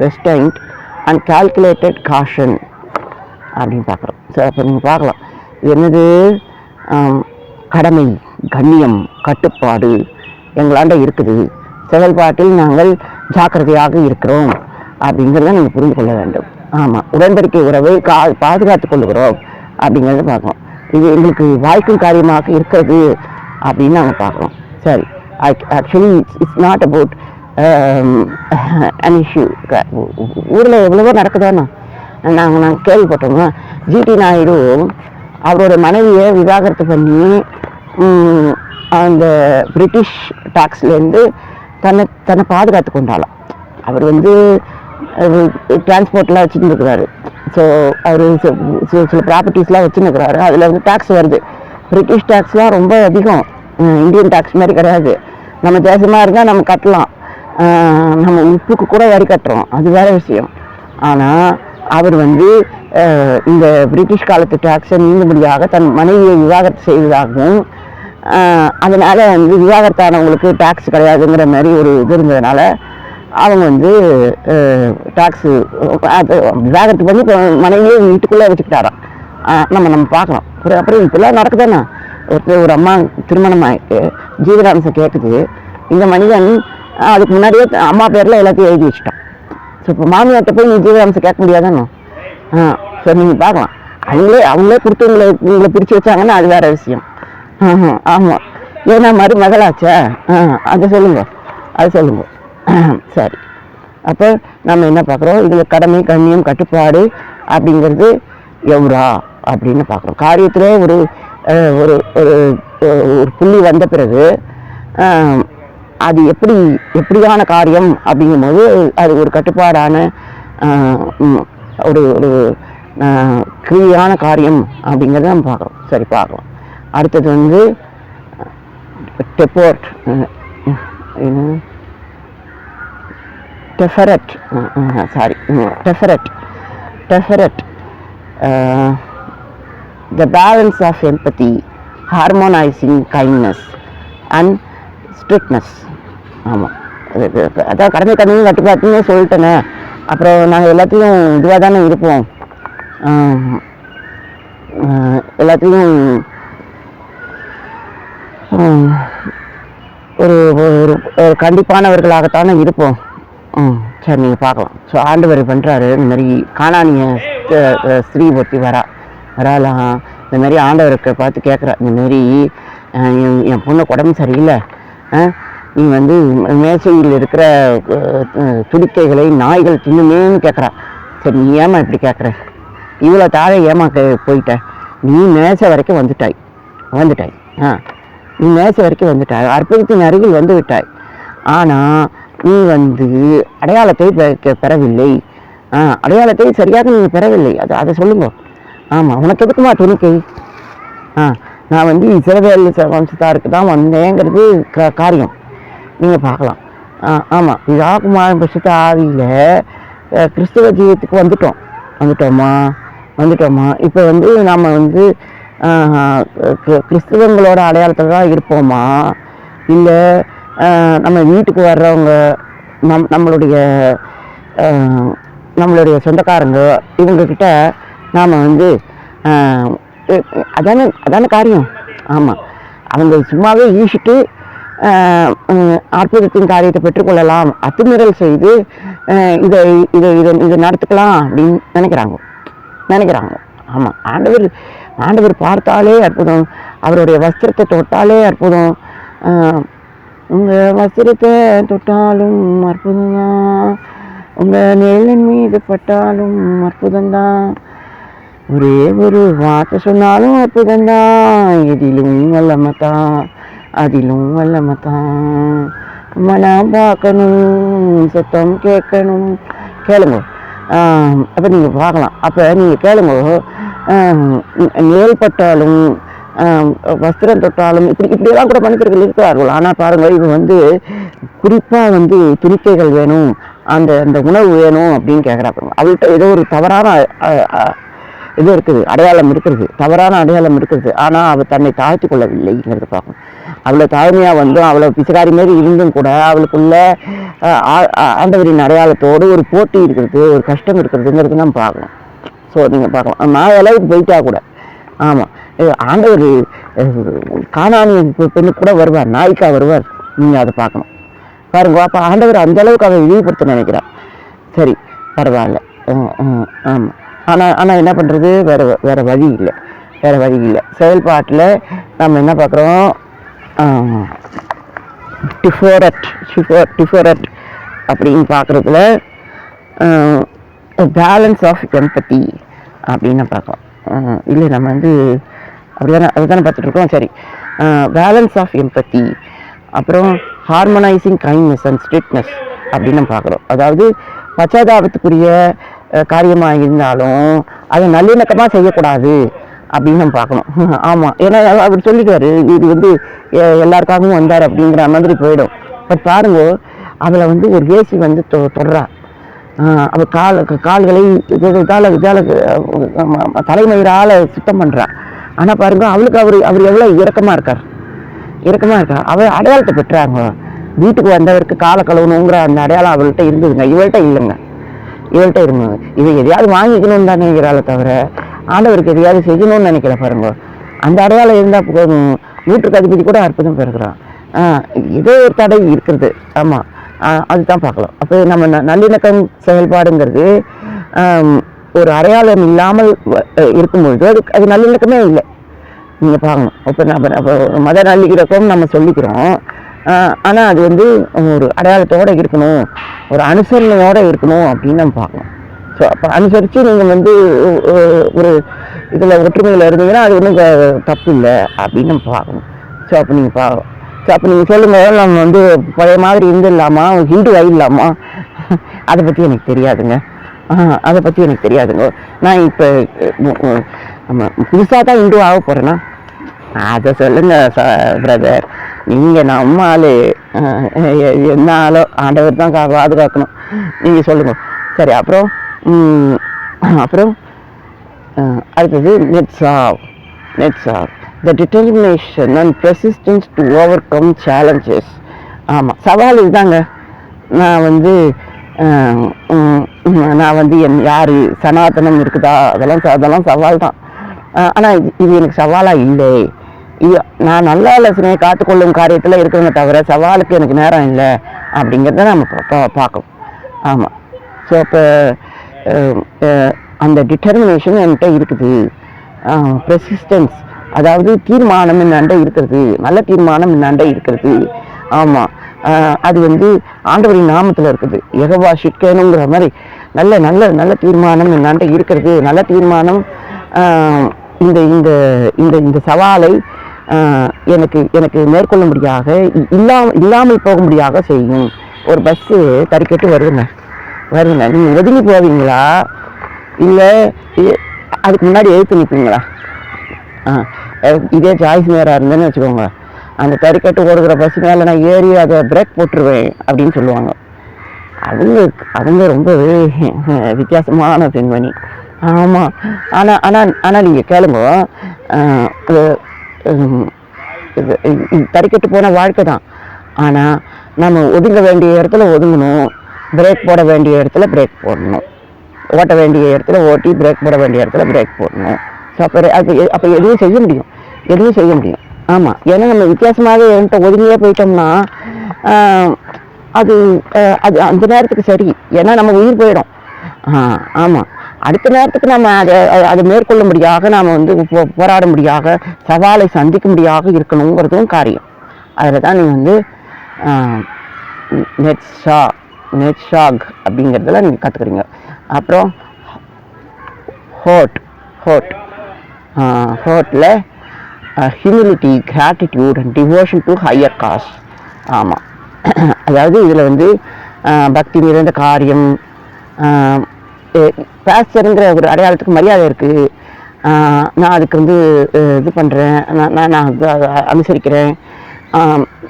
restraint and calculated caution அப்படின்னு பார்க்குறோம். சரி, அப்போ நீங்கள் பார்க்கலாம், என்னது கடமை, கண்ணியம், கட்டுப்பாடு எங்களாண்ட இருக்குது. செயல்பாட்டில் நாங்கள் ஜாக்கிரதையாக இருக்கிறோம் அப்படிங்கிறத நீங்கள் புரிந்து கொள்ள வேண்டும். ஆமாம், உடன்படிக்கை உறவை பாதுகாத்து கொள்ளுகிறோம் அப்படிங்கிறத பார்க்கணும். இது எங்களுக்கு வாய்க்கும் காரியமாக இருக்கிறது அப்படின்னு நாங்கள் பார்க்குறோம். சரி, actually it's not about an issue. ஊரில் எவ்வளவோ நடக்குதானோ நாங்கள் கேள்விப்பட்டோம்னா, ஜிடி நாயுடு அவரோட மனைவியை விவாகரத்து பண்ணி அந்த பிரிட்டிஷ் டாக்ஸ்லேருந்து தன்னை பாதுகாத்து கொண்டாலாம். அவர் டிரான்ஸ்போர்ட்லாம் வச்சுருந்துருக்கிறாரு. ஸோ அவர் சில ப்ராப்பர்ட்டிஸ்லாம் வச்சுருக்கிறாரு. அதில் டேக்ஸ் வருது. பிரிட்டிஷ் டேக்ஸ்லாம் ரொம்ப அதிகம், இந்தியன் டேக்ஸ் மாதிரி கிடையாது. நம்ம தேசமாக இருந்தால் நம்ம கட்டலாம், நம்ம உப்புக்கு கூட வரி கட்டுறோம், அது வேறு விஷயம். ஆனால் அவர் இந்த பிரிட்டிஷ் காலத்து டேக்ஸை நீங்கும்படியாக தன் மனைவியை விவாகரத்து செய்வதாகவும், அதனால் விவாகரத்தானவங்களுக்கு டேக்ஸ் கிடையாதுங்கிற மாதிரி ஒரு இது இருந்ததுனால அவங்க டேக்ஸு விவாகரத்து பண்ணி மனைவியை வீட்டுக்குள்ளே வச்சுக்கிட்டாராம். நம்ம பார்க்கலாம். அப்புறம் இப்படிலாம் நடக்குதானே. ஒரு அம்மா திருமணம் ஆகிட்டு ஜீவனாம்சம் கேட்குது. இந்த மனிதன் அதுக்கு முன்னாடியே அம்மா பேரில் எல்லாத்தையும் எழுதி வச்சுட்டான். ஸோ இப்போ மாமியார்கிட்ட போய் நீ ஜீவனாம்சம் கேட்க முடியாதானோ? ஸோ நீங்கள் பார்க்கலாம், அவங்களே கொடுத்து உங்களை பிரித்து வச்சாங்கன்னா அது வேறு விஷயம். ஆமாம், ஏன்னா மருமகளாச்சா? அதை சொல்லுங்க. சரி, அப்போ நம்ம என்ன பார்க்குறோம்? இதில் கடமை, கண்ணியம், கட்டுப்பாடு அப்படிங்கிறது எவ்ரா அப்படின்னு பார்க்குறோம். காரியத்திலே ஒரு ஒரு ஒரு புள்ளி வந்த பிறகு அது எப்படியான காரியம் அப்படிங்கும்போது அது ஒரு கட்டுப்பாடான ஒரு ஒரு கிரியான காரியம் அப்படிங்கிறத நம்ம பார்க்குறோம். சரி, பார்க்கலாம். அடுத்தது வந்து டெஃபரட் the balance of empathy, harmonizing kindness and strictness. ஆமாம், அதான் கடமை கடமையும் கட்டுப்பாட்டுன்னு சொல்லிட்டேனே. அப்புறம் நாங்கள் எல்லாத்தையும் இதுவாக தானே இருப்போம், எல்லாத்தையும் ஒரு ஒரு கண்டிப்பானவர்களாகத்தானே இருப்போம். சரி, நீங்கள் பார்க்கலாம். ஸோ ஆண்டவர் பண்ணுறாரு. இந்த மாதிரி கானானிய ஸ்திரீ ஒருத்தி வராலாம். இந்த மாதிரி ஆண்டவருக்கு பார்த்து கேட்குறா, இந்த மாரி என் பொண்ணுக்கு உடம்பு சரியில்லை, நீ வந்து மேசையில் இருக்கிற துடிக்கைகளை நாய்கள் தின்னுமேன்னு கேட்குறா. சரி, நீ ஏமா இப்படி கேட்குற, இவ்வளோ தாழ ஏமா போயிட்ட, நீ மேசை வரைக்கும் வந்துட்டாய், நீ மேசை வரைக்கும் வந்துட்டாய், அற்புதத்தின் அருகில் வந்து விட்டாய். ஆனால் நீ வந்து அடையாளத்தை பெறவில்லை, அடையாளத்தை சரியாக நீங்கள் பெறவில்லை. அதை சொல்லுங்க. ஆமாம், உனக்கு எதுக்குமா துணிக்கை? நான் வந்து இஸ்ரவேல் வம்சத்தாருக்கு தான் வந்தேங்கிறது காரியம் நீங்கள் பார்க்கலாம். ஆமாம், பிதாகுமாரன் பரிசுத்த ஆவியில் கிறிஸ்துவ ஜீவத்துக்கு வந்துட்டோமா. இப்போ வந்து நாம் வந்து கிறிஸ்துவங்களோட அடையாளத்தில் தான் இருப்போமா, இல்லை நம்ம வீட்டுக்கு வர்றவங்க நம்மளுடைய சொந்தக்காரங்க இவங்கக்கிட்ட நாம் வந்து அதான காரியம். ஆமாம், அவங்க சும்மாவே ஈசிட்டு அற்புதத்தின் காரியத்தை பெற்றுக்கொள்ளலாம், அத்துமீறல் செய்து இதை நடத்துக்கலாம் அப்படின்னு நினைக்கிறாங்க. ஆமாம், ஆண்டவர் பார்த்தாலே அற்புதம், அவருடைய வஸ்திரத்தை தொட்டாலே அற்புதம், உங்கள் வஸ்திரத்தை தொட்டாலும் அற்புதம் தான், உங்கள் நிழலின் மீது பட்டாலும் அற்புதம்தான், ஒரே ஒரு வார்த்தை சொன்னாலும் அற்புதம்தான், அதிலும் வல்லமத்தான், மனம் பார்க்கணும், சத்தம் கேட்கணும். கேளுங்க. அப்போ நீங்கள் பார்க்கலாம். அப்போ நீங்கள் கேளுங்க, நேல்பட்டாலும் வஸ்திரம் தொட்டாலும் இப்படியெல்லாம் கூட மனிதர்கள் இருக்கிறார்கள். ஆனால் பாருங்கள், இது வந்து குறிப்பாக வந்து துணிக்கைகள் வேணும், அந்த உணவு வேணும் அப்படின்னு கேட்குறாங்க. அவள்கிட்ட ஏதோ ஒரு தவறான இது இருக்குது, அடையாளம் இருக்கிறது, தவறான அடையாளம் இருக்கிறது. ஆனால் அவள் தன்னை தாழ்த்தி கொள்ளவில்லைங்கிறது பார்க்கணும். அவ்வளோ தாழ்மையாக வந்து அவ்வளோ பிசுகாரி மாரி இருந்தும் கூட அவளுக்குள்ள ஆண்டவரின் அடையாளத்தோடு ஒரு போட்டி இருக்கிறது, ஒரு கஷ்டம் இருக்கிறதுங்கிறது நம்ம பார்க்கணும். ஸோ நீங்கள் பார்க்கலாம், நான் அளவுக்கு போயிட்டா கூட. ஆமாம், ஆண்டவர் கானானிய பெண்ணு கூட வருவார், நாய்க்கா வருவார். நீங்கள் அதை பார்க்கணும். பாருங்க, அப்போ ஆண்டவர் அந்த அளவுக்கு அதை இழிவுபடுத்த நினைக்கிறார். சரி, பரவாயில்ல. ஆமாம், ஆனால் என்ன பண்ணுறது, வேறு வழி இல்லை. செயல்பாட்டில் நம்ம என்ன பார்க்குறோம், டிஃபரட் அப்படின்னு பார்க்குறதுல பேலன்ஸ் ஆஃப் எம்பத்தி அப்படின்னு பார்க்கலாம். இல்லை, நம்ம வந்து அதுதானே பார்த்துட்ருக்கோம். சரி, பேலன்ஸ் ஆஃப் எம்பத்தி, அப்புறம் ஹார்மனைசிங் கைண்ட்னஸ் அண்ட் ஸ்ட்ரிக்ட்னஸ் அப்படின்னு நம்ம பார்க்குறோம். அதாவது பச்சாதாபத்துக்குரிய காரியமாக இருந்தாலும் அதை நல்லிணக்கமாக செய்யக்கூடாது அப்படின்னு நம்ம பார்க்கணும். ஆமாம், ஏன்னா அவர் சொல்லிடுவார், இது வந்து எல்லாருக்காகவும் வந்தார் அப்படிங்கிற மாதிரி போயிடும். பட் பாருங்க, அவளை வந்து ஒரு வேசி வந்து தொடுறா, அவள் கால்களை தலைமயிரால் சுத்தம் பண்ணுறா. ஆனால் பாருங்க, அவளுக்கு அவர் எவ்வளோ இறக்கமாக இருக்கார். அவள் அடையாளத்தை பெற்றாங்க. வீட்டுக்கு வந்தவருக்கு காலை கழுவணுங்கிற அந்த அடையாளம் அவள்கிட்ட இருந்ததுங்க. இவள்கிட்ட இருங்க. இதை எதையாவது வாங்கிக்கணும்னு தான் நினைக்கிறாளே தவிர ஆண்டவருக்கு எதையாவது செய்யணும்னு நினைக்கல. பாருங்க, அந்த அடையாளம் இருந்தால் போதும். நூற்றுக்கு அதிபதி கூட அற்புதம் பெறுகிறான். ஏதோ ஒரு தடை இருக்கிறது. ஆமாம், அதுதான் பார்க்கலாம். அப்போ நம்ம நல்லிணக்கம் செயல்பாடுங்கிறது ஒரு அடையாளம் இல்லாமல் இருக்கும்பொழுது அது நல்லிணக்கமே இல்லை. நீங்கள் பார்க்கணும். இப்போ நம்ம மத நல்லிணக்கம் நம்ம சொல்லிக்கிறோம், ஆனால் அது வந்து ஒரு அடையாளத்தோடு இருக்கணும், ஒரு அனுசரணையோடு இருக்கணும் அப்படின்னு நம்ம பார்க்கணும். ஸோ அப்போ அனுசரித்து நீங்கள் வந்து ஒரு இதில் ஒற்றுமையில் இருந்தீங்கன்னா அது ஒன்றும் தப்பு இல்லை அப்படின்னு நம்ம பார்க்கணும். ஸோ அப்போ நீங்கள் ஸோ அப்போ நீங்கள் சொல்லுங்கள், நம்ம வந்து பழைய மாதிரி இருந்துடலாமா, ஹிந்து ஆகிடலாமா? அதை பற்றி எனக்கு தெரியாதுங்க. அதை பற்றி எனக்கு தெரியாதுங்க. நான் இப்போ நம்ம புதுசாக தான் ஹிந்து ஆக போகிறேன்னா அதை சொல்லுங்கள் பிரதர். நீங்கள் நம்ம ஆள் என்ன ஆளோ ஆண்டவர் தான் பாதுகாக்கணும். நீங்கள் சொல்லுங்கள். சரி, அப்புறம் அடுத்தது needs of the determination and persistence to overcome challenges. ஆமாம், சவால் இதுதாங்க. நான் வந்து யார் சனாதனம் இருக்குதா, அதெல்லாம் சவால் தான். ஆனால் இது எனக்கு சவாலாக இல்லை. இது நான் நல்ல ஆலோசனையை காத்துக்கொள்ளும் காரியத்தில் இருக்கிறவங்க தவிர சவாலுக்கு எனக்கு நேரம் இல்லை அப்படிங்கிறத நம்ம பார்க்கணும். ஆமாம். ஸோ இப்போ அந்த டிட்டர்மினேஷன் என்கிட்ட இருக்குது. பெர்சிஸ்டன்ஸ், அதாவது தீர்மானம் என்னாண்ட இருக்கிறது, நல்ல தீர்மானம் என்னாண்ட இருக்கிறது. ஆமாம், அது வந்து ஆண்டவரின் நாமத்தில் இருக்குது. யெகோவா ஷிக்கேனுங்கிற மாதிரி நல்ல நல்ல நல்ல தீர்மானம் என்னாண்ட இருக்கிறது. நல்ல தீர்மானம் இந்த இந்த இந்த இந்த சவாலை எனக்கு மேற்கொள்ளும்படியாக இல்லாமல் போகும்படியாக செய்யும். ஒரு பஸ்ஸு தறிக்கட்டு வருங்க, நீங்கள் ஒதுங்கி போவீங்களா, இல்லை அதுக்கு முன்னாடி எழுத்து நிற்பீங்களா? இதே சாய்ஸ் நேராக இருந்தேன்னு வச்சுக்கோங்க, அந்த தறிக்கட்டு ஓடுகிற பஸ் மேலே நான் ஏறி அதை பிரேக் போட்டுருவேன் அப்படின்னு சொல்லுவாங்க. அவங்க ரொம்பவே வித்தியாசமான பெண்மணி. ஆமாம். ஆனால் நீங்கள் கேளுங்க, தறிக்கட்டு போன வாழ்க்கை தான். ஆனால் நம்ம ஒதுங்க வேண்டிய இடத்துல ஒதுங்கணும், பிரேக் போட வேண்டிய இடத்துல பிரேக் போடணும், ஓட்ட வேண்டிய இடத்துல ஓட்டி பிரேக் போட வேண்டிய இடத்துல பிரேக் போடணும். ஸோ அப்போ எதுவும் செய்ய முடியும். ஆமாம், ஏன்னா நம்ம வித்தியாசமாக என்கிட்ட ஒதுங்கியே போயிட்டோம்னா அது அது அந்த நேரத்துக்கு சரி, ஏன்னா நம்ம உயிர் போயிடும். ஆமாம், அடுத்த நேரத்துக்கு நம்ம அதை மேற்கொள்ளும்படியாக நாம் வந்து போராடும்படியாக சவாலை சந்திக்கும்படியாக இருக்கணுங்கிறதும் காரியம். அதில் தான் நீங்கள் வந்து நெட்ஷாக் அப்படிங்கிறதுல நீங்கள் கற்றுக்குறீங்க. அப்புறம் ஹோட்டில் humility, gratitude and devotion to higher cause. ஆமாம், அதாவது இதில் வந்து பக்தி நிறைந்த காரியம், பாஸ்டருங்கிற ஒரு அடையாளத்துக்கு மரியாதை இருக்குது. நான் அதுக்கு வந்து இது பண்ணுறேன், நான் அனுசரிக்கிறேன்.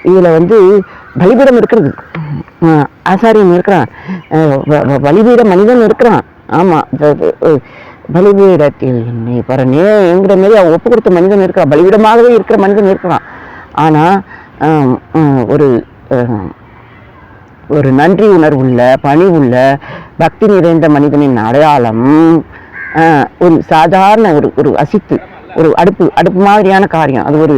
இதில் வந்து பலிபீடம் இருக்கிறது, ஆசாரியம் இருக்கிறான், பலிபீட மனிதன் இருக்கிறான். ஆமாம், பலிபீடத்தில் நீ பரனே என்கிற மாரி அவன் ஒப்பு கொடுத்த மனிதன் இருக்கிறான், பலிபீடமாகவே இருக்கிற மனிதன் இருக்கிறான். ஆனால் ஒரு நன்றி உணர்வுள்ள, பணிவுள்ள, பக்தி நிறைந்த மனிதனின் அடையாளம் ஒரு சாதாரண ஒரு அசித்து, ஒரு அடுப்பு மாதிரியான காரியம். அது ஒரு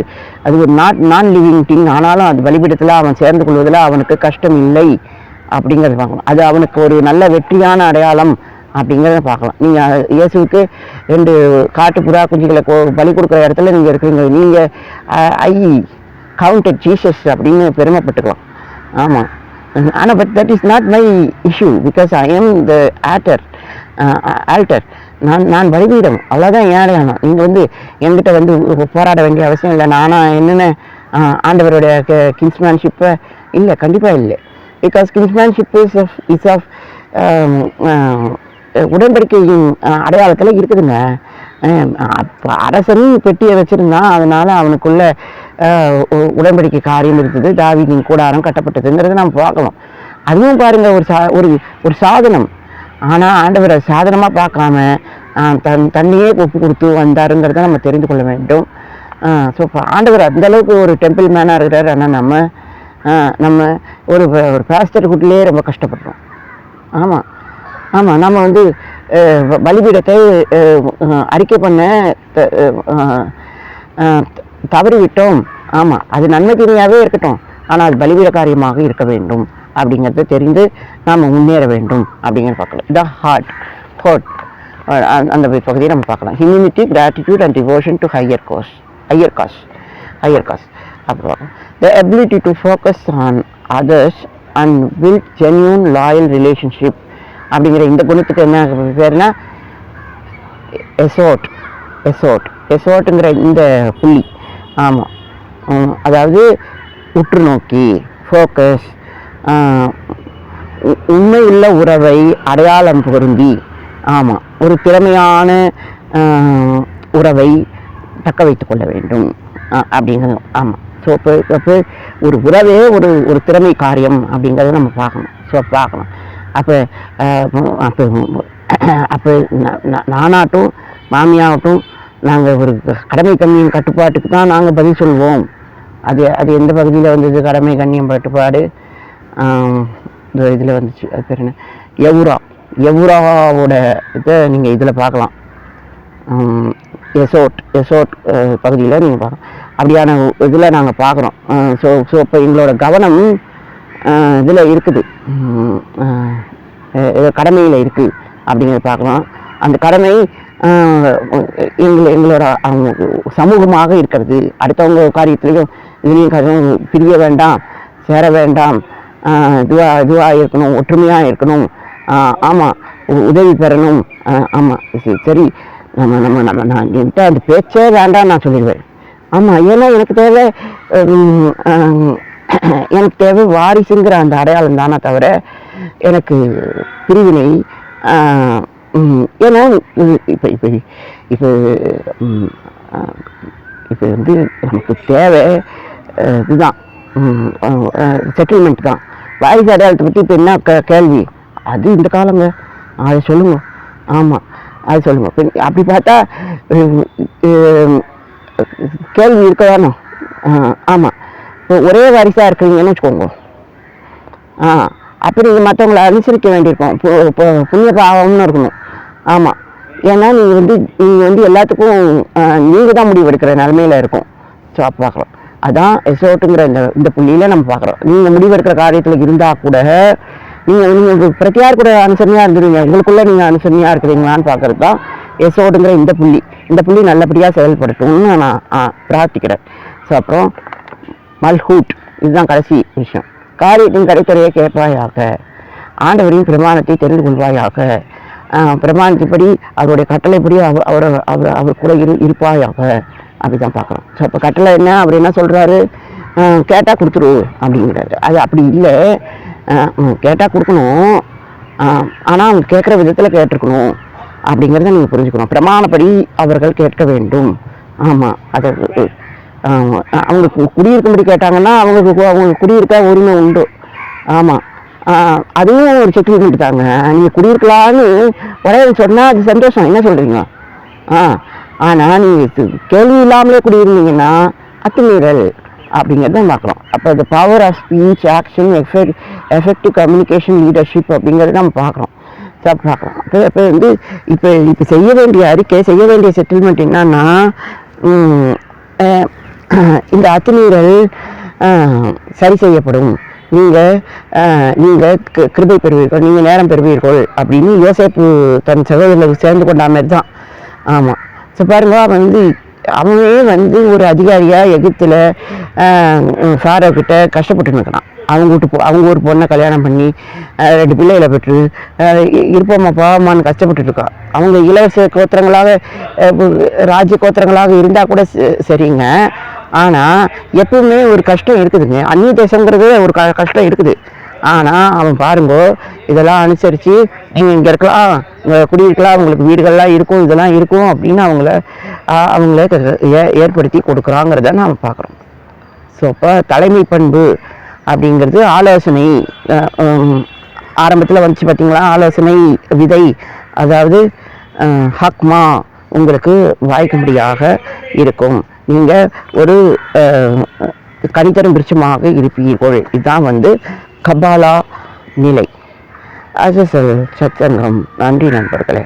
நான் லிவிங் திங். ஆனாலும் அது பலிபீடத்தில் அவன் சேர்ந்து கொள்வதில் அவனுக்கு கஷ்டம் இல்லை அப்படிங்கிறத பார்க்கலாம். அது அவனுக்கு ஒரு நல்ல வெற்றியான அடையாளம் அப்படிங்கிறத பார்க்கலாம். நீங்கள் இயேசுவுக்கு 2 காட்டுப்புறா குஞ்சுகளை பலி கொடுக்குற இடத்துல நீங்கள் இருக்கிறீங்க. நீங்கள் ஐ கவுண்டட் ஜீசஸ் அப்படின்னு பெருமைப்பட்டுக்கலாம். ஆமாம், ஆனால் but that is not my issue, because I am the alter. நான் பலிபீடம், அவ்வளோதான் என் அடையாளம். நீங்கள் வந்து என்கிட்ட வந்து போராட வேண்டிய அவசியம் இல்லை. என்னென்ன ஆண்டவருடைய கின்ஸ்மேன்ஷிப்பை இல்லை, கண்டிப்பாக இல்லை. பிகாஸ் கின்ஸ்மேன்ஷிப் இஸ் ஆஃப் உடன்படிக்கையின் அடையாளத்தில் இருக்குதுங்க. அரசன் பெட்டியை வச்சுருந்தான், அதனால் அவனுக்குள்ள உடன்படிக்கை காரியம் இருக்குது, தாவீதின் கூடாரம் கட்டப்பட்டதுங்கிறத நம்ம பார்க்கலாம். அதுவும் பாருங்கள், ஒரு சாதனம். ஆனால் ஆண்டவரை சாதனமாக பார்க்காம தண்ணியே ஒப்பு கொடுத்து வந்தாருங்கிறத நம்ம தெரிந்து கொள்ள வேண்டும். ஸோ ஆண்டவர் அந்தளவுக்கு ஒரு டெம்பிள் மேனாக இருக்கிறார். ஆனால் நம்ம ஒரு பாஸ்டர் கூட்டிலே ரொம்ப கஷ்டப்படுறோம். ஆமாம், நம்ம வந்து பலிபீடத்தை அறிக்கை பண்ண தவறிவிட்டோம். ஆமாம், அது நன்மை தீமையாகவே இருக்கட்டும், ஆனால் அது பலிபீட காரியமாக இருக்க வேண்டும் அப்படிங்கிறத தெரிந்து நாம் முன்னேற வேண்டும் அப்படிங்கிறத பார்க்கலாம். த ஹார்ட் அந்த பகுதியை நம்ம பார்க்கலாம். Humility, gratitude and devotion to higher cause. அப்புறம் the ability to focus on others and build genuine loyal relationship அப்படிங்கிற இந்த குணத்துக்கு என்ன பேருனா எசோட்டுங்கிற இந்த புள்ளி. ஆமாம், அதாவது உற்று நோக்கி ஃபோக்கஸ், உண்மையுள்ள உறவை அடையாளம் பொருந்தி, ஆமாம், ஒரு திறமையான உறவை தக்க வைத்து கொள்ள வேண்டும் அப்படிங்கிறது. ஆமாம். ஸோ இப்போ ஒரு உறவே ஒரு திறமை காரியம் அப்படிங்கிறத நம்ம பார்க்கணும். ஸோ பார்க்கணும். அப்போ அப்போ அப்போ நானாகட்டும் மாமியாகட்டும் நாங்கள் ஒரு கடமை கண்ணியம் கட்டுப்பாட்டுக்கு தான் நாங்கள் பதில் சொல்வோம். அது எந்த பகுதியில் வந்தது? கடமை கண்ணியம் கட்டுப்பாடு இந்த இதில் வந்துச்சு. அது பேர் என்ன? எவுராவோட இதை நீங்கள் இதில் பார்க்கலாம். எசோட் பகுதியில் நீங்கள் பார்க்கலாம். அப்படியான இதில் நாங்கள் பார்க்குறோம். ஸோ இப்போ எங்களோட கவனம் இதில் இருக்குது, கடமையில் இருக்குது அப்படிங்கிறத பார்க்கலாம். அந்த கடமை எங்களோட சமூகமாக இருக்கிறது. அடுத்தவங்க காரியத்துலேயும் இதுலேயும் பிரிய வேண்டாம், சேர வேண்டாம், இதுவாக இருக்கணும், ஒற்றுமையாக இருக்கணும். ஆமாம், உதவி பெறணும். ஆமாம், சரி, நான் என்கிட்ட அந்த பேச்சே வேண்டாம் நான் சொல்லிடுவேன். ஆமாம், ஏன்னா எனக்கு தேவை வாரிசுங்கிற அந்த அடையாளம் தானே தவிர எனக்கு பிரிவினை. ஏன்னா இப்போ இப்போ இப்போ இப்போ வந்து நமக்கு தேவை இதுதான், செட்டில்மெண்ட் தான். வாரிசு அடையாளத்தை பற்றி இப்போ என்ன கேள்வி? அது இந்த காலங்க, அதை சொல்லுங்க. ஆமாம், அது சொல்லுங்க. அப்படி பார்த்தா கேள்வி இருக்க வேணும். ஆமாம், இப்போ ஒரே வாரிசாக இருக்கிறீங்கன்னு வச்சுக்கோங்க. அப்படி நீங்கள் மற்றவங்களை அனுசரிக்க வேண்டியிருக்கோம். இப்போ புண்ணிய பாவம்னு இருக்கணும். ஆமாம், ஏன்னா நீங்கள் வந்து எல்லாத்துக்கும் நீங்கள் தான் முடிவு எடுக்கிற நிலமையில இருக்கும். ஸோ அப்போ பார்க்குறோம். அதான் எசோட்டுங்கிற இந்த புள்ளியில் நம்ம பார்க்குறோம். நீங்கள் முடிவெடுக்கிற காரியத்தில் இருந்தால் கூட நீங்கள் பிரத்தியார் கூட அனுசரணையாக இருந்துருவீங்க. உங்களுக்குள்ளே நீங்கள் அனுசரணையாக இருக்கிறீங்களான்னு பார்க்குறது தான் எசோட்டுங்கிற இந்த புள்ளி நல்லபடியாக செயல்படுத்தணும்னு நான் பிரார்த்திக்கிறேன். ஸோ அப்புறம் மல்ஹூட், இதுதான் கடைசி விஷயம். காரியத்தின் கடைத்துறையை கேட்பாயாக, ஆண்டவரின் பிரமாணத்தை தெரிந்து கொள்வாயாக, பிரமாணத்தின்படி அவருடைய கட்டளைப்படி அவர் கூட இருப்பாயாக. அப்படிதான் பார்க்குறோம். ஸோ அப்போ கட்டளை என்ன? அப்படி என்ன சொல்கிறாரு? கேட்டால் கொடுத்துரு அப்படிங்கிறாரு. அது அப்படி இல்லை, கேட்டால் கொடுக்கணும், ஆனால் அவங்க கேட்குற விதத்தில் கேட்டிருக்கணும் அப்படிங்கிறத நீங்கள் புரிஞ்சுக்கணும். பிரமாணப்படி அவர்கள் கேட்க வேண்டும். ஆமாம், அதை அவங்களுக்கு குடியிருக்கும்படி கேட்டாங்கன்னா அவங்களுக்கு குடியிருக்க உரிமை உண்டு. ஆமாம், அதுவும் ஒரு செட்டில்மெண்ட் தாங்க. நீங்கள் குடியிருக்கலான்னு ஒரே சொன்னால் அது சந்தோஷம், என்ன சொல்கிறீங்க? ஆனால் நீங்கள் கேள்வி இல்லாமலே குடியிருந்தீங்கன்னா அத்துமீறல் அப்படிங்கிறத பார்க்குறோம். அப்போ இந்த power of speech, action, effective communication, leadership அப்படிங்கிறத நம்ம பார்க்குறோம். பார்க்குறோம். இப்போ வந்து இப்போ செய்ய வேண்டிய அறிக்கை, செய்ய வேண்டிய செட்டில்மெண்ட் என்னன்னா, இந்த அத்துமீறல் சரி செய்யப்படும், நீங்கள் கிருபை பெறுவீர்கள், நீங்கள் நேரம் பெறுவீர்கள் அப்படின்னு யோசேப்பு தன் சகோதரர்களுக்கு சேர்ந்து கொண்ட மாதிரி தான். ஆமாம். ஸோ பாருங்க, அவனே ஒரு அதிகாரியாக எகிப்தில் ஃபாரோ கிட்ட கஷ்டப்பட்டு நிற்கிறான். அவங்க ஒரு பொண்ணை கல்யாணம் பண்ணி 2 பிள்ளைகளை பெற்று இருப்போமா பாவமானு கஷ்டப்பட்டு இருக்கா. அவங்க இலவச கோத்திரங்களாக, ராஜ்ய கோத்திரங்களாக இருந்தால் கூட சரிங்க. ஆனால் எப்பவுமே ஒரு கஷ்டம் இருக்குதுங்க. அந்நிய தேசங்கிறது ஒரு கஷ்டம் இருக்குது. ஆனால் அவன் பாருங்கோ, இதெல்லாம் அனுசரித்து நீங்கள் இங்கே இருக்கலாம், இங்கே குடியிருக்கலாம், உங்களுக்கு வீடுகள்லாம் இருக்கும், இதெல்லாம் இருக்கும் அப்படின்னு அவங்கள ஏற்படுத்தி கொடுக்குறாங்கிறத நாம் பார்க்குறோம். ஸோ இப்போ தலைமை பண்பு அப்படிங்கிறது ஆலோசனை. ஆரம்பத்தில் வந்துச்சு பார்த்தீங்களா, ஆலோசனை விதை, அதாவது ஹக்மா உங்களுக்கு வாய்க்கும்படியாக இருக்கும். நீங்கள் ஒரு கனித்தரும் விருட்சமாக இருப்பீர்கள். இதுதான் கபாலா நிலை. அது சத்சங்கம். நன்றி நண்பர்களே.